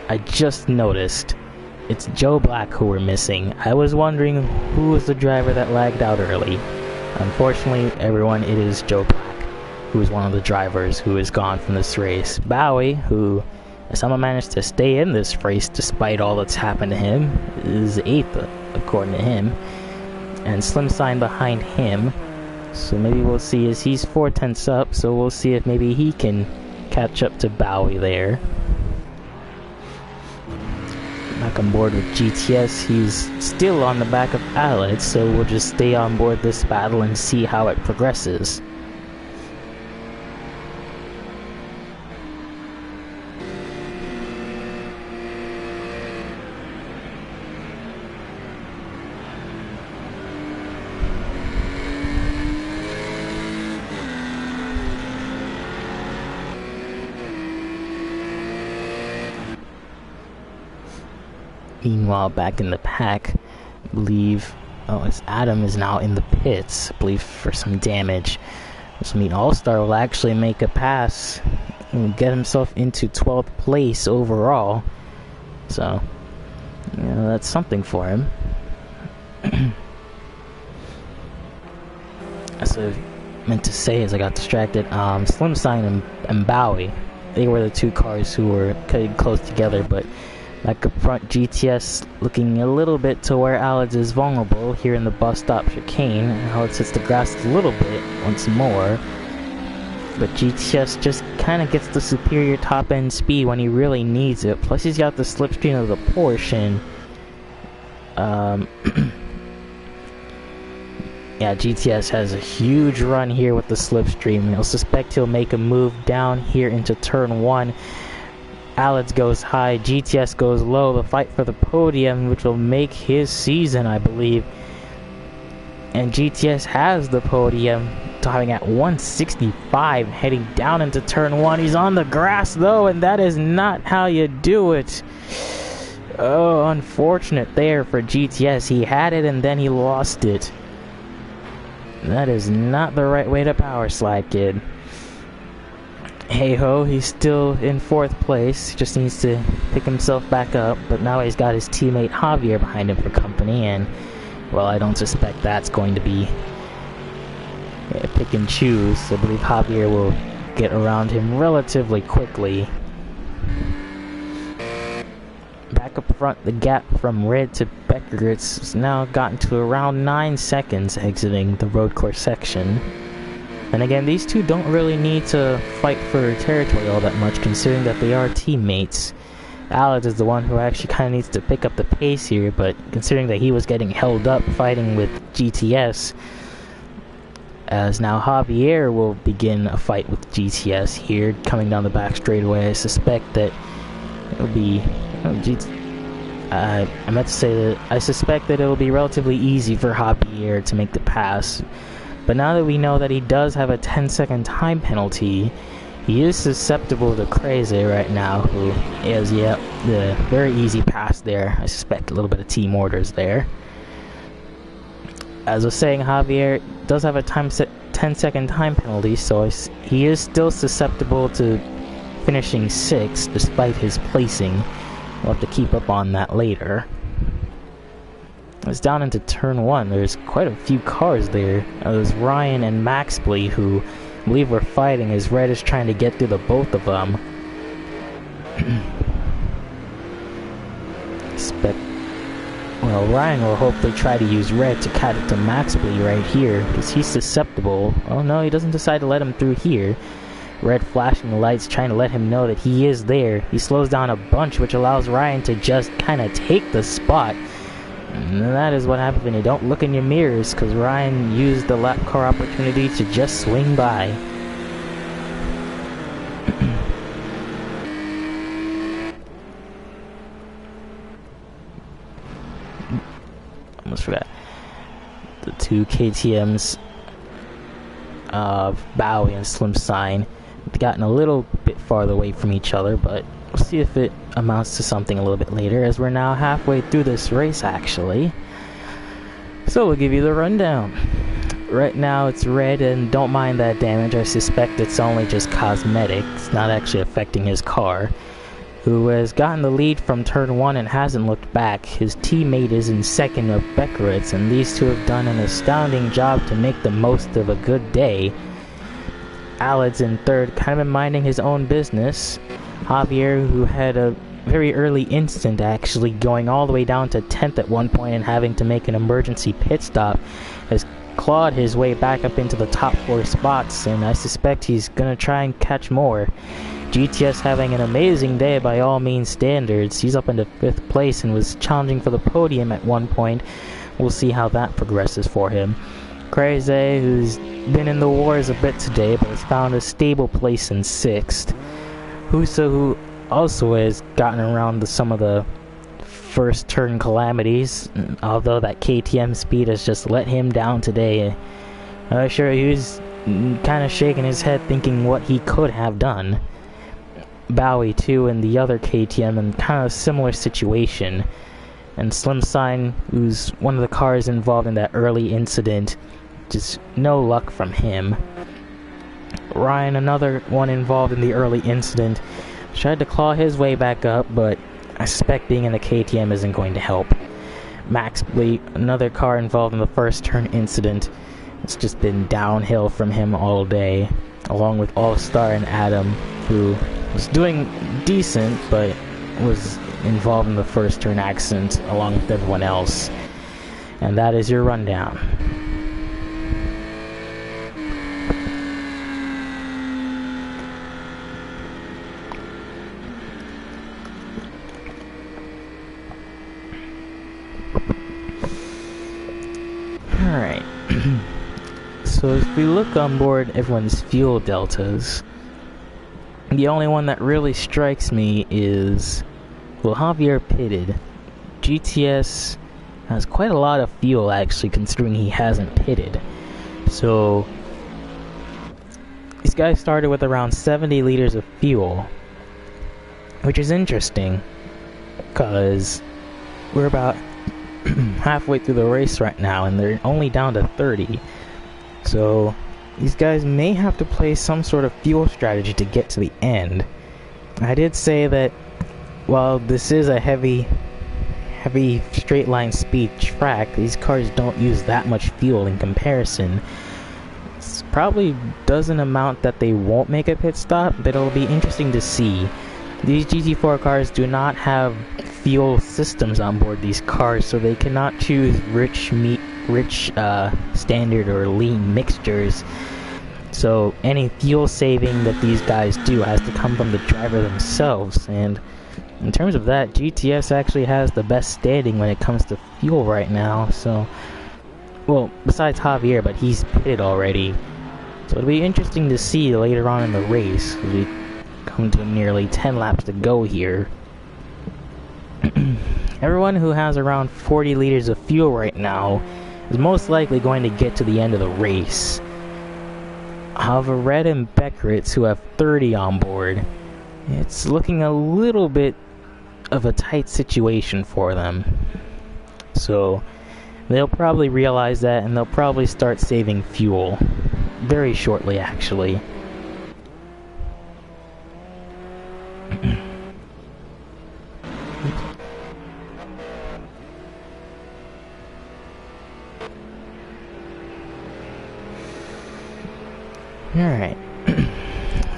I just noticed. It's Joe Black who we're missing. I was wondering who was the driver that lagged out early. Unfortunately, everyone, it is Joe Black, who is one of the drivers who is gone from this race. Bowie, who somehow managed to stay in this race despite all that's happened to him, is 8th, according to him. And Slim Sign behind him. So maybe we'll see, as he's 4/10 up, so we'll see if maybe he can catch up to Bowie there. Back on board with GTS, he's still on the back of Alids, so we'll just stay on board this battle and see how it progresses. Meanwhile, back in the pack, I believe, it's Adam is now in the pits, I believe, for some damage. This will mean All-Star will actually make a pass and get himself into 12th place overall. So, that's something for him. That's what I meant to say as I got distracted. Slim Sign and Bowie, they were the two cars who were cutting close together, but back up front, GTS looking a little bit to where Alids is vulnerable here in the bus stop chicane. Alids hits the grass a little bit once more, but GTS just kind of gets the superior top end speed when he really needs it. Plus he's got the slipstream of the Porsche, and yeah, GTS has a huge run here with the slipstream. I'll suspect he'll make a move down here into turn 1. Alids goes high, GTS goes low, the fight for the podium, which will make his season, I believe. And GTS has the podium, diving at 165, heading down into turn 1. He's on the grass, though, and that is not how you do it. Oh, unfortunate there for GTS. He had it, and then he lost it. That is not the right way to power slide, kid. Hey ho, he's still in 4th place, just needs to pick himself back up, but now he's got his teammate Javier behind him for company, and, well, I don't suspect that's going to be pick and choose. I believe Javier will get around him relatively quickly. Back up front, the gap from Red to Becker, it's now gotten to around 9 seconds exiting the road course section. And again, these two don't really need to fight for territory all that much, considering that they are teammates. Alids is the one who actually kind of needs to pick up the pace here, but considering that he was getting held up fighting with GTS, as now Javier will begin a fight with GTS here, coming down the back straightaway. I suspect that it'll be... I meant to say that I suspect that it'll be relatively easy for Javier to make the pass. But now that we know that he does have a 10-second time penalty, he is susceptible to Crazy right now, who is, the very easy pass there. I suspect a little bit of team orders there. As I was saying, Javier does have a 10-second time penalty, so he is still susceptible to finishing 6th despite his placing. We'll have to keep up on that later. It's down into turn 1. There's quite a few cars there. There's Ryan and Maxley, who I believe were fighting as Red is trying to get through the both of them. Well, Ryan will hopefully try to use Red to cut it to Maxley right here, because he's susceptible. Oh no, he doesn't decide to let him through here. Red flashing the lights, trying to let him know that he is there. He slows down a bunch, which allows Ryan to just kind of take the spot. And that is what happens when you don't look in your mirrors, because Ryan used the lap car opportunity to just swing by. Almost forgot. The two KTMs of Bowie and Slim Sign have gotten a little bit farther away from each other, but we'll see if it amounts to something a little bit later, as we're now halfway through this race actually. So we'll give you the rundown. Right now it's Red, and don't mind that damage. I suspect it's only just cosmetic. It's not actually affecting his car, who has gotten the lead from turn 1 and hasn't looked back. His teammate is in second of Beckeritz, and these two have done an astounding job to make the most of a good day. Alad's in third, kind of minding his own business. Javier, who had a very early instant actually, going all the way down to 10th at one point and having to make an emergency pit stop, has clawed his way back up into the top 4 spots, and I suspect he's gonna try and catch more. GTS having an amazing day by all means standards. He's up into 5th place and was challenging for the podium at one point. We'll see how that progresses for him. Crazy, who's been in the wars a bit today, but has found a stable place in 6th. Husa, who also has gotten around some of the first turn calamities, although that KTM speed has just let him down today. Sure, he was kind of shaking his head thinking what he could have done. Bowie too, and the other KTM in kind of a similar situation. And Slim Sign, who's one of the cars involved in that early incident, just no luck from him. Ryan, another one involved in the early incident, tried to claw his way back up, but I suspect being in the KTM isn't going to help. Max Bleak, another car involved in the first turn incident, it's just been downhill from him all day, along with All-Star and Adam, who was doing decent, but was involved in the first turn accident along with everyone else. And that is your rundown. Alright. So if we look on board everyone's fuel deltas, the only one that really strikes me is, well, Javier pitted. GTS has quite a lot of fuel actually, considering he hasn't pitted. So these guys started with around 70 liters of fuel, which is interesting because we're about halfway through the race right now and they're only down to 30. So these guys may have to play some sort of fuel strategy to get to the end. I did say that while this is a heavy straight line speed track, these cars don't use that much fuel in comparison. It probably doesn't amount that they won't make a pit stop, but it'll be interesting to see. These GT4 cars do not have fuel systems on board these cars, so they cannot choose rich standard or lean mixtures. So any fuel saving that these guys do has to come from the driver themselves, and in terms of that, GTS actually has the best standing when it comes to fuel right now. So, well, besides Javier, but he's pitted already. So it'll be interesting to see later on in the race, as we come to nearly 10 laps to go here. Everyone who has around 40 liters of fuel right now is most likely going to get to the end of the race. However, Red and Beckeritz, who have 30 on board, it's looking a little bit of a tight situation for them. So they'll probably realize that, and they'll probably start saving fuel very shortly, actually. Alright,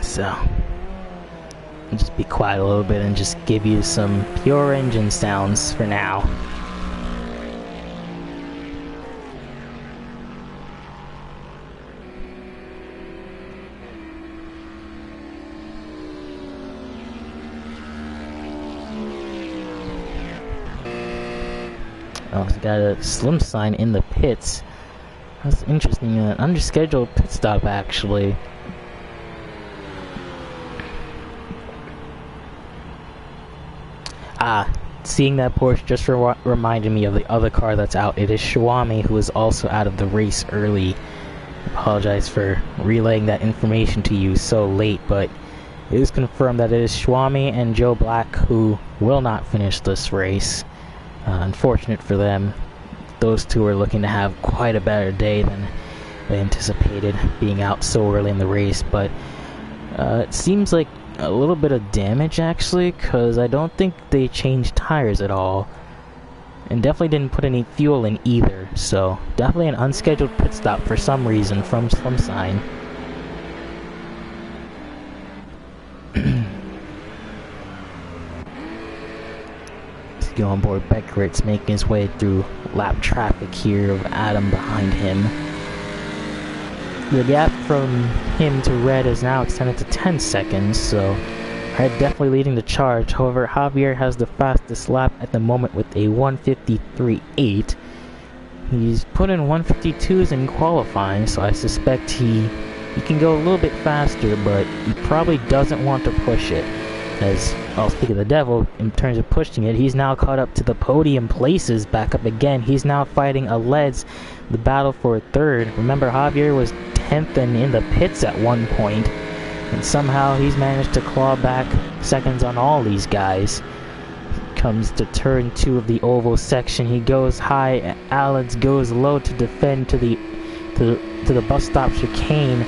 so I'll just be quiet a little bit and just give you some pure engine sounds for now. Oh, it's got a slim sign in the pits. That's interesting, an underscheduled pit stop actually. Seeing that Porsche just reminded me of the other car that's out. It is Xiaomi, who is also out of the race early. I apologize for relaying that information to you so late, but it is confirmed that it is Xiaomi and Joe Black who will not finish this race. Unfortunate for them. Those two are looking to have quite a better day than they anticipated, being out so early in the race, but it seems like a little bit of damage actually, because I don't think they changed tires at all, and definitely didn't put any fuel in either, so definitely an unscheduled pit stop for some reason from some sign. Go on board Beckeritz, making his way through lap traffic here of Adam behind him. The gap from him to Red is now extended to 10 seconds, so Red definitely leading the charge. However, Javier has the fastest lap at the moment with a 1:53.8. He's put in 1:52s in qualifying, so I suspect he can go a little bit faster, but he probably doesn't want to push it. As I'll speak of the devil, in terms of pushing it, he's now caught up to the podium places, back up again. He's now fighting Aled's, the battle for third. Remember, Javier was 10th and in the pits at one point, and somehow he's managed to claw back seconds on all these guys. Comes to turn 2 of the oval section. He goes high, Aled's goes low to defend to the bus stop chicane.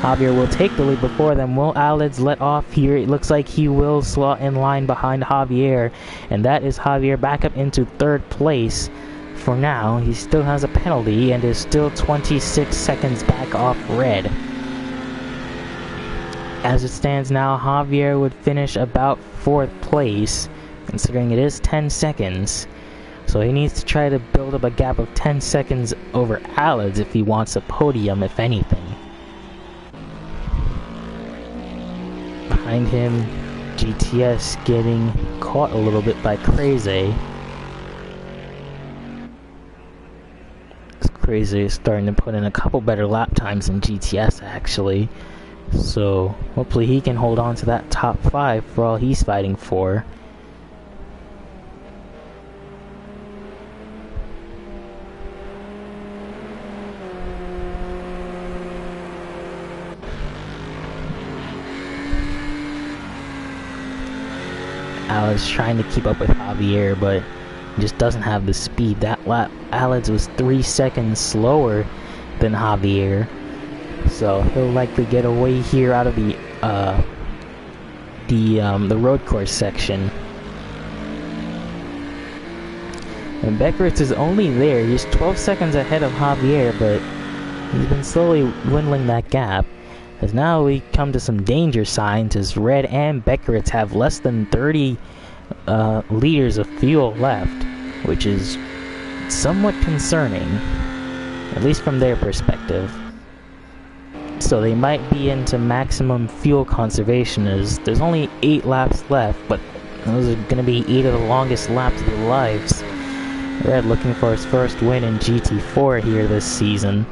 Javier will take the lead before them. Will Aled's let off here? It looks like he will slot in line behind Javier, and that is Javier back up into third place. For now, he still has a penalty and is still 26 seconds back off Red. As it stands now, Javier would finish about 4th place, considering it is 10 seconds. So he needs to try to build up a gap of 10 seconds over Aled's if he wants a podium, if anything. Behind him, GTS getting caught a little bit by Crazy. Crazy is starting to put in a couple better lap times than GTS actually. So hopefully he can hold on to that top 5 for all he's fighting for. Aled's trying to keep up with Javier, but he just doesn't have the speed. That lap, Aled's was 3 seconds slower than Javier, so he'll likely get away here out of the road course section. And Beckeritz is only there. He's 12 seconds ahead of Javier, but he's been slowly dwindling that gap. As now we come to some danger signs, as Red and Beckeritz have less than 30 liters of fuel left, which is somewhat concerning, at least from their perspective. So they might be into maximum fuel conservation, as there's only 8 laps left, but those are going to be 8 of the longest laps of their lives. Red looking for his first win in GT4 here this season.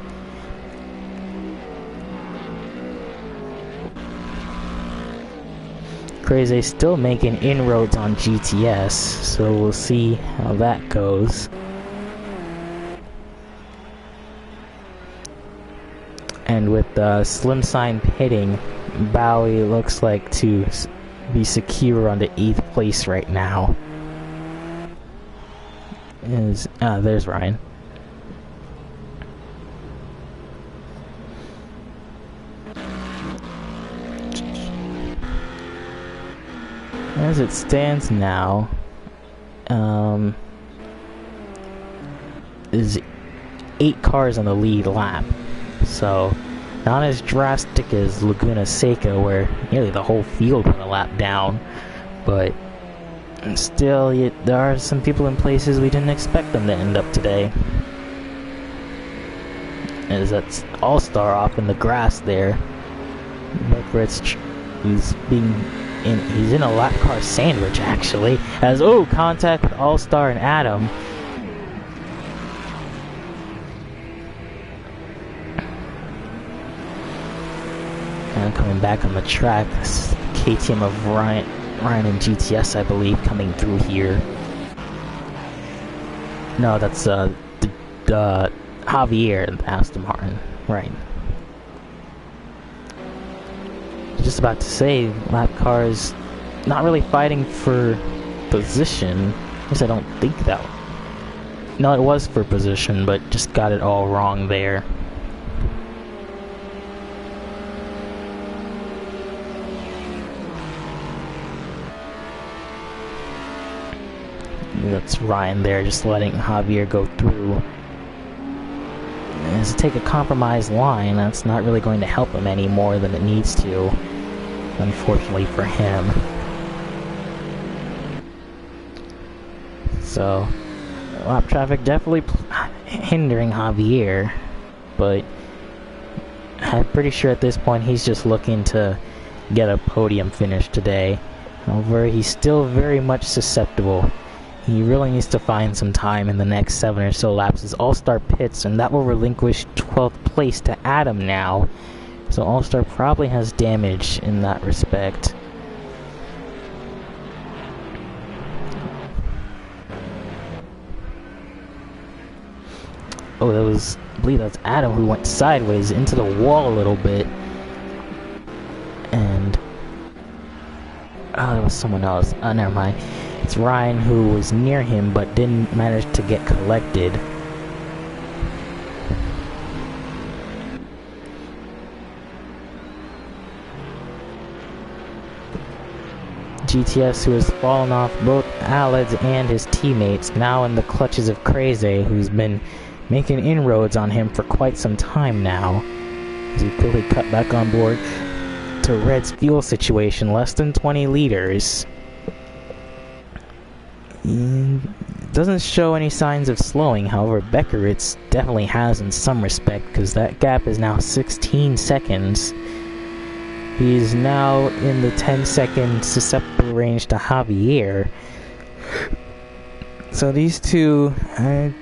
Crazy still making inroads on GTS, so we'll see how that goes. And with Slim Sign pitting, Bowie looks like to be secure on the 8th place right now. There's Ryan. As it stands now, there's 8 cars on the lead lap, so not as drastic as Laguna Seca, where nearly the whole field went a lap down, but still, there are some people in places we didn't expect them to end up today. As that's All-Star off in the grass there. Beckeritz is he's in a lap car sandwich actually. As contact with All-Star and Adam. And coming back on the track, this KTM of Ryan and GTS, I believe, coming through here. No, that's the Javier and Aston Martin, right? Just about to say, lap cars not really fighting for position. I guess I don't think that. No, it was for position, but just got it all wrong there. That's Ryan there, just letting Javier go through. And to take a compromised line, that's not really going to help him any more than it needs to, unfortunately for him. So, lap traffic definitely hindering Javier, but I'm pretty sure at this point he's just looking to get a podium finish today. However, he's still very much susceptible. He really needs to find some time in the next 7 or so laps as All-Star pits, and that will relinquish 12th place to Adam now. So All-Star probably has damage in that respect. I believe that's Adam who went sideways into the wall a little bit. And there was someone else. Never mind. It's Ryan who was near him but didn't manage to get collected. GTS, who has fallen off both Aleds and his teammates, now in the clutches of Crazy, who's been making inroads on him for quite some time now. As he quickly cut back on board to Red's fuel situation, less than 20 liters. He doesn't show any signs of slowing. However, Beckeritz definitely has in some respect, because that gap is now 16 seconds. He's now in the 10-second susceptible range to Javier. So these two, I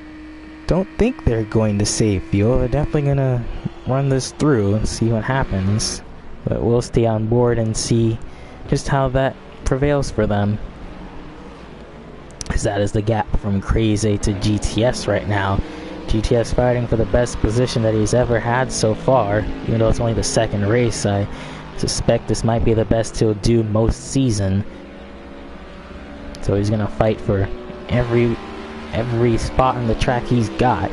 don't think they're going to save fuel. They're definitely going to run this through and see what happens. But we'll stay on board and see just how that prevails for them. Because that is the gap from Crazy to GTS right now. GTS fighting for the best position that he's ever had so far. Even though it's only the second race, I suspect this might be the best he'll do most season. So he's going to fight for every spot on the track he's got.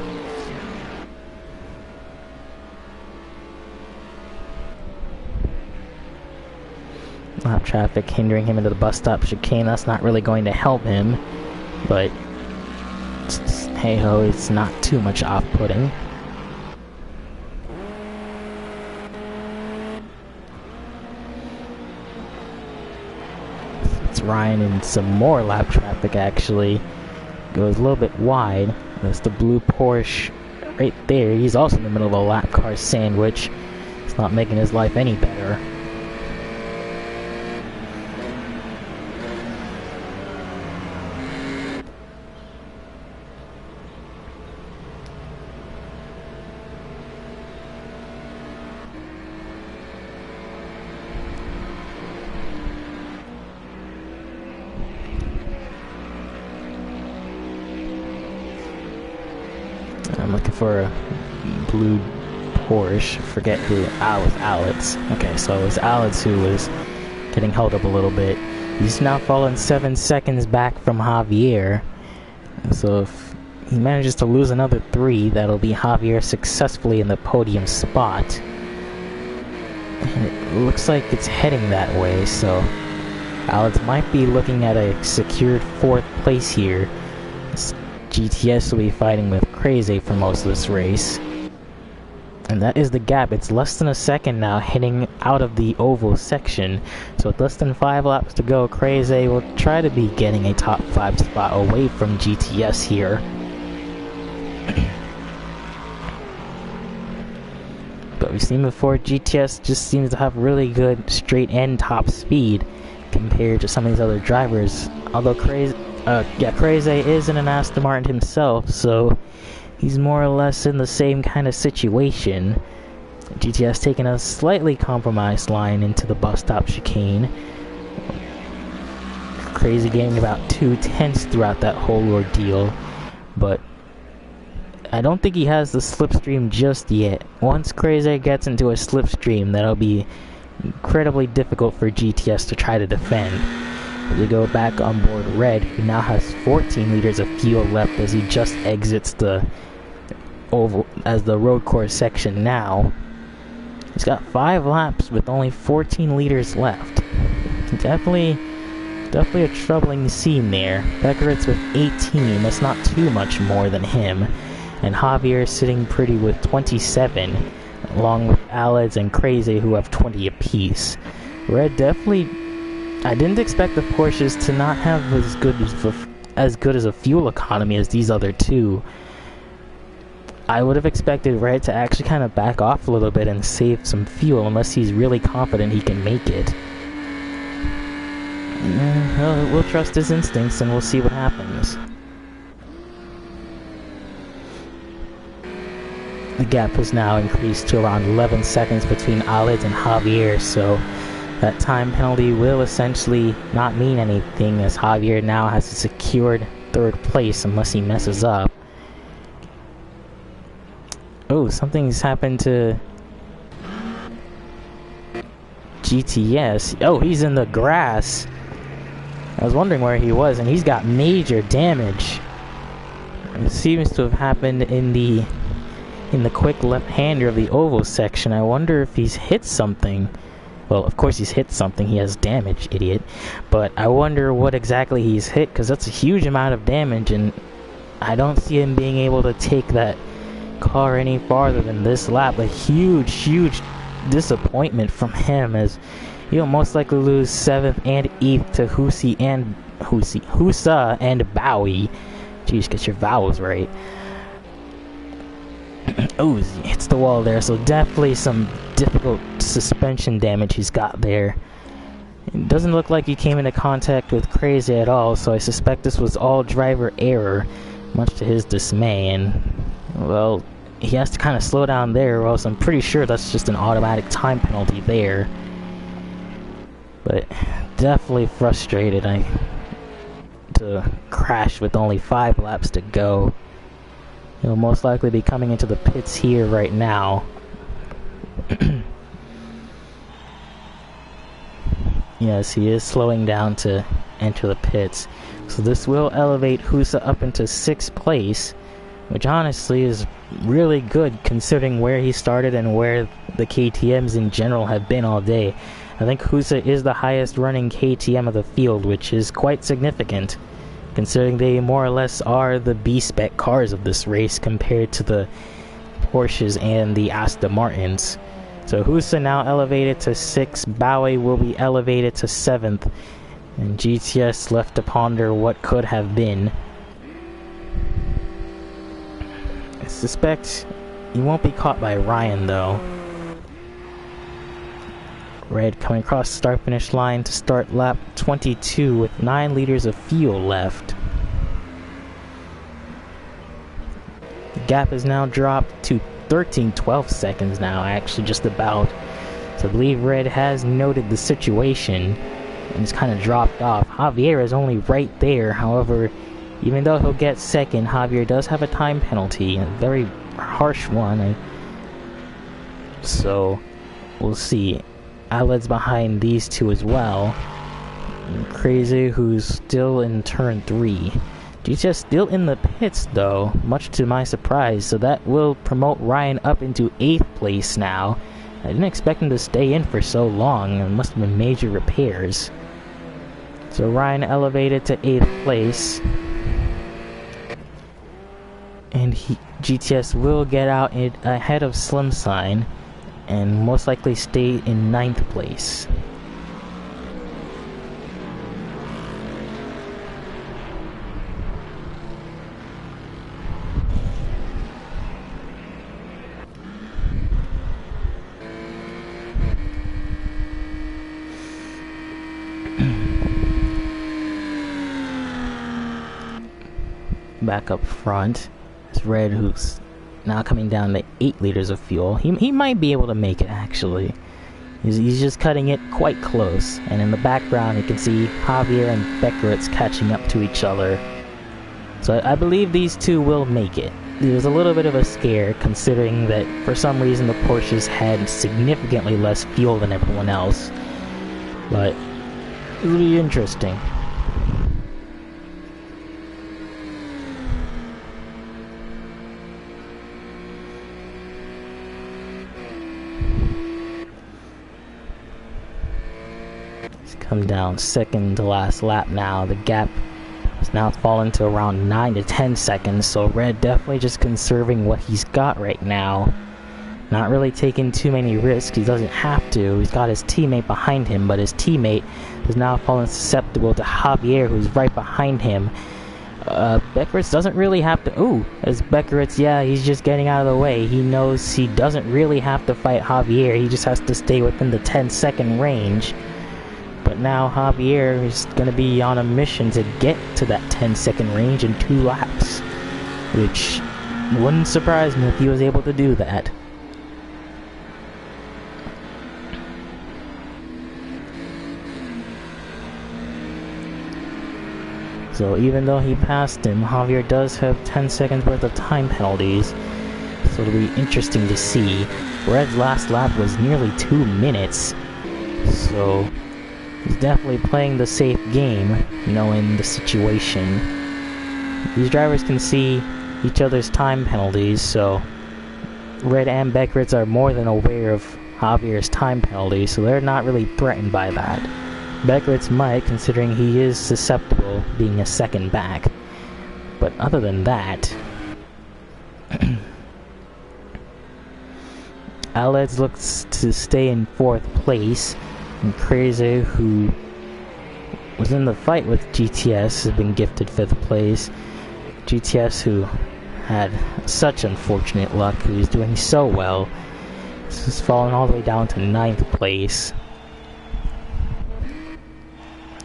Lap traffic hindering him into the bus stop chicane. That's not really going to help him. But, hey-ho, it's not too much off-putting. It's Ryan in some more lap traffic, actually. Goes a little bit wide. That's the blue Porsche right there. He's also in the middle of a lap car sandwich. It's not making his life any better. for a blue Porsche. Forget who. It was Alex. Okay, so it was Alex who was getting held up a little bit. He's now fallen 7 seconds back from Javier. So if he manages to lose another 3, that'll be Javier successfully in the podium spot. And it looks like it's heading that way, so Alex might be looking at a secured 4th place here. GTS will be fighting with Crazy for most of this race. And that is the gap. It's less than a second now heading out of the oval section. So with less than 5 laps to go, Crazy will try to be getting a top 5 spot away from GTS here. But we've seen before, GTS just seems to have really good straight and top speed compared to some of these other drivers. Although Crazy is in an Aston Martin himself, so he's more or less in the same kind of situation. GTS taking a slightly compromised line into the bus stop chicane. Crazy gaining about 2/10 throughout that whole ordeal, but I don't think he has the slipstream just yet. Once Crazy gets into a slipstream, that'll be incredibly difficult for GTS to try to defend. We go back on board Red, who now has 14 liters of fuel left as he just exits the oval as the road course section now. He's got 5 laps with only 14 liters left. Definitely a troubling scene there. Beckerit's with 18, that's not too much more than him. And Javier sitting pretty with 27, along with Alex and Crazy who have 20 apiece. Red definitely... I didn't expect the Porsches to not have as good as a fuel economy as these other two. I would have expected Red to actually kind of back off a little bit and save some fuel unless he's really confident he can make it. We'll trust his instincts and we'll see what happens. The gap has now increased to around 11 seconds between Alex and Javier, so that time penalty will essentially not mean anything as Javier now has a secured 3rd place unless he messes up. Oh, something's happened to GTS. Oh, he's in the grass. I was wondering where he was, and he's got major damage. It seems to have happened in the quick left-hander of the oval section. I wonder if he's hit something. Well, of course he's hit something. He has damage, idiot. But I wonder what exactly he's hit, because that's a huge amount of damage, and I don't see him being able to take that car any farther than this lap. A huge disappointment from him, as he'll most likely lose 7th and 8th to Husa and Bowie. Jeez, get your vowels right. Oh, he hits the wall there, so definitely some difficult suspension damage he's got there. It doesn't look like he came into contact with Crazy at all, so I suspect this was all driver error, much to his dismay, and, well, he has to kind of slow down there, or else I'm pretty sure that's just an automatic time penalty there. But definitely frustrated to crash with only 5 laps to go. He'll most likely be coming into the pits here right now. Yes, he is slowing down to enter the pits. So this will elevate Husa up into 6th place, which honestly is really good considering where he started and where the KTMs in general have been all day. I think Husa is the highest running KTM of the field, which is quite significant, considering they more or less are the B-spec cars of this race compared to the Porsches and the Aston Martins. So Husa now elevated to 6th, Bowie will be elevated to 7th, and GTS left to ponder what could have been. I suspect he won't be caught by Ryan though. Red coming across the start-finish line to start lap 22 with 9 liters of fuel left. The gap is now dropped to 12 seconds now, actually, just about. So I believe Red has noted the situation and it's kind of dropped off. Javier is only right there. However, even though he'll get 2nd, Javier does have a time penalty, a very harsh one. So we'll see. Aled's behind these two as well. Crazy, who's still in turn 3. GTS still in the pits though, much to my surprise, so that will promote Ryan up into 8th place now. I didn't expect him to stay in for so long. It must have been major repairs. So Ryan elevated to 8th place. And GTS will get out ahead of Slim Sign and most likely stay in 9th place. Back up front is Red, who's now coming down to 8 liters of fuel. He might be able to make it, actually. He's just cutting it quite close. And in the background, you can see Javier and Beckeritz catching up to each other. So I believe these two will make it. It was a little bit of a scare, considering that for some reason the Porsches had significantly less fuel than everyone else. But it'll be interesting. Come down second to last lap now. The gap has now fallen to around 9 to 10 seconds, so Red definitely just conserving what he's got right now. Not really taking too many risks. He doesn't have to. He's got his teammate behind him, but his teammate has now fallen susceptible to Javier, who's right behind him. Beckeritz doesn't really have to... Ooh, as Beckeritz, yeah, he's just getting out of the way. He knows he doesn't really have to fight Javier. He just has to stay within the 10-second range. But now Javier is going to be on a mission to get to that 10-second range in 2 laps. Which wouldn't surprise me if he was able to do that. So even though he passed him, Javier does have 10 seconds worth of time penalties. So it'll be interesting to see. Red's last lap was nearly 2 minutes. So he's definitely playing the safe game, knowing the situation. These drivers can see each other's time penalties, so Red and Beckeritz are more than aware of Javier's time penalties, so they're not really threatened by that. Beckeritz might, considering he is susceptible, being a second back. But other than that, Aleds looks to stay in 4th place. And Crazy, who was in the fight with GTS, has been gifted 5th place. GTS, who had such unfortunate luck, who's doing so well, has fallen all the way down to 9th place.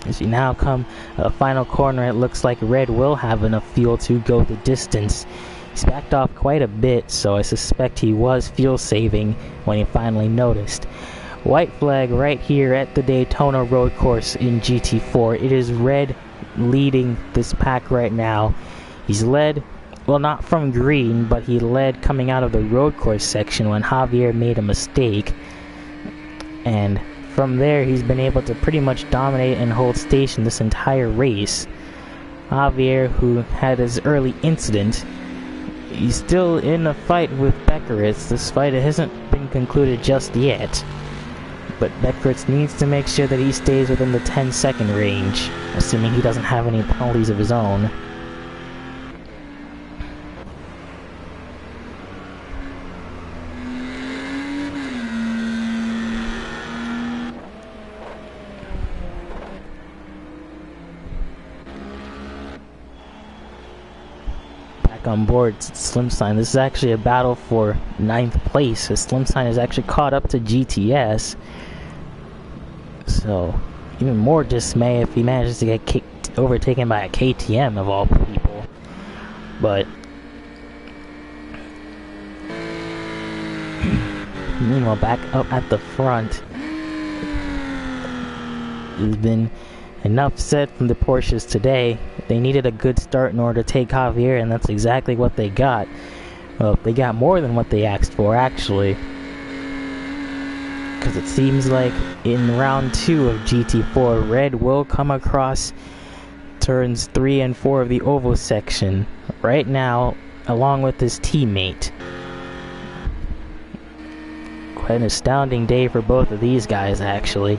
As you now come a final corner, it looks like Red will have enough fuel to go the distance. He's backed off quite a bit, so I suspect he was fuel saving when he finally noticed. White flag right here at the Daytona road course in GT4. It is Red leading this pack right now. He's led, well, not from green, but he led coming out of the road course section when Javier made a mistake. And from there, he's been able to pretty much dominate and hold station this entire race. Javier, who had his early incident, he's still in a fight with Beckeritz. This fight hasn't been concluded just yet. But Beckeritz needs to make sure that he stays within the 10-second range, assuming he doesn't have any penalties of his own. Back on board, Slim Sign. This is actually a battle for 9th place, as Slim Sign is actually caught up to GTS. So, even more dismay if he manages to get overtaken by a KTM of all people. But meanwhile, back up at the front, there's been enough said from the Porsches today. They needed a good start in order to take Javier, and that's exactly what they got. Well, they got more than what they asked for, actually. Because it seems like in round 2 of GT4, Red will come across turns 3 and 4 of the oval section right now, along with his teammate. Quite an astounding day for both of these guys, actually.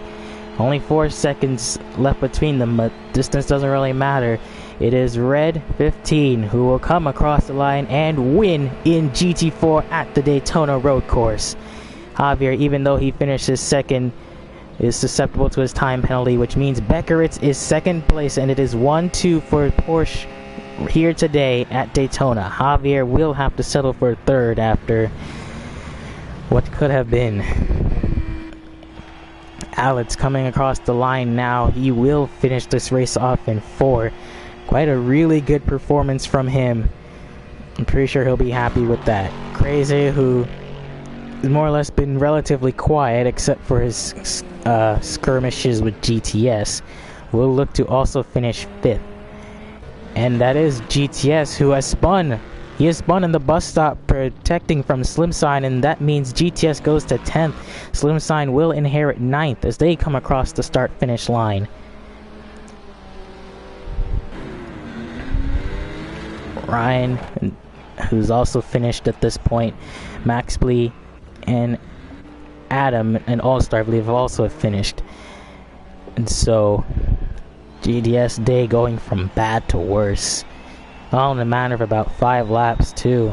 Only 4 seconds left between them, but distance doesn't really matter. It is Red 15 who will come across the line and win in GT4 at the Daytona road course. Javier, even though he finishes second, is susceptible to his time penalty, which means Beckeritz is second place, and it is 1-2 for Porsche here today at Daytona. Javier will have to settle for third after what could have been. Alex coming across the line now. He will finish this race off in 4. Quite a really good performance from him. I'm pretty sure he'll be happy with that. Crazy, who has more or less been relatively quiet except for his skirmishes with GTS, will look to also finish 5th. And that is GTS, who has spun. He has spun in the bus stop protecting from Slimsign, and that means GTS goes to 10th. Slimsign will inherit 9th as they come across the start-finish line. Ryan, who's also finished at this point, Max Blee, and Adam, an all-star, I believe, have also finished. And so, GTS day going from bad to worse. All in a matter of about 5 laps, too.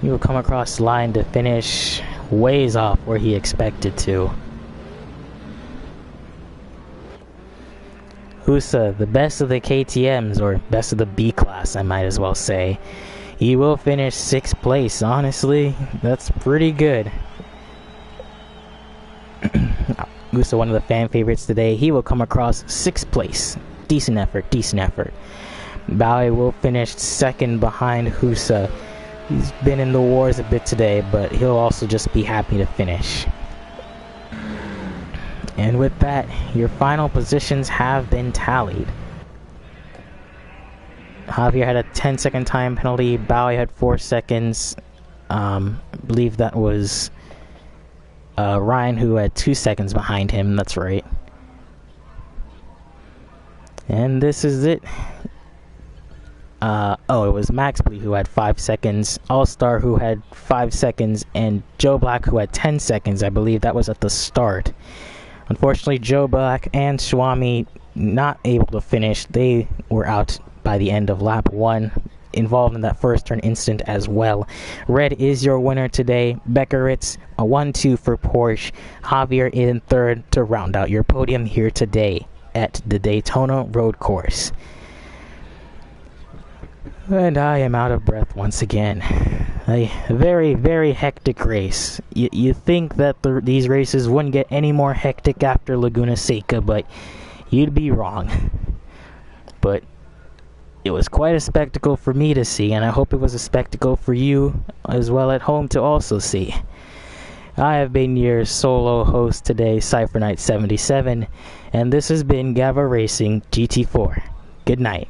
He will come across the line to finish ways off where he expected to. Husa, the best of the KTMs, or best of the B class, I might as well say. He will finish 6th place. Honestly, that's pretty good. Husa, one of the fan favorites today, he will come across 6th place. Decent effort, decent effort. Bally will finish 2nd behind Husa. He's been in the wars a bit today, but he'll also just be happy to finish. And with that, your final positions have been tallied. Javier had a 10-second time penalty. Bally had 4 seconds. I believe that was Ryan, who had 2 seconds behind him. That's right. And this is it. It was Max Blee who had 5 seconds, All-Star who had 5 seconds, and Joe Black who had 10 seconds. I believe that was at the start. Unfortunately, Joe Black and Swami not able to finish. They were out by the end of lap 1, involved in that first turn incident as well. Red is your winner today. Beckeritz, a 1-2 for Porsche. Javier in 3rd to round out your podium here today at the Daytona road course. And I am out of breath once again. A very, very hectic race. You think that these races wouldn't get any more hectic after Laguna Seca, but you'd be wrong. But it was quite a spectacle for me to see, and I hope it was a spectacle for you as well at home to also see. I have been your solo host today, Cypher Knight 77, and this has been Gavra Racing GT4. Good night.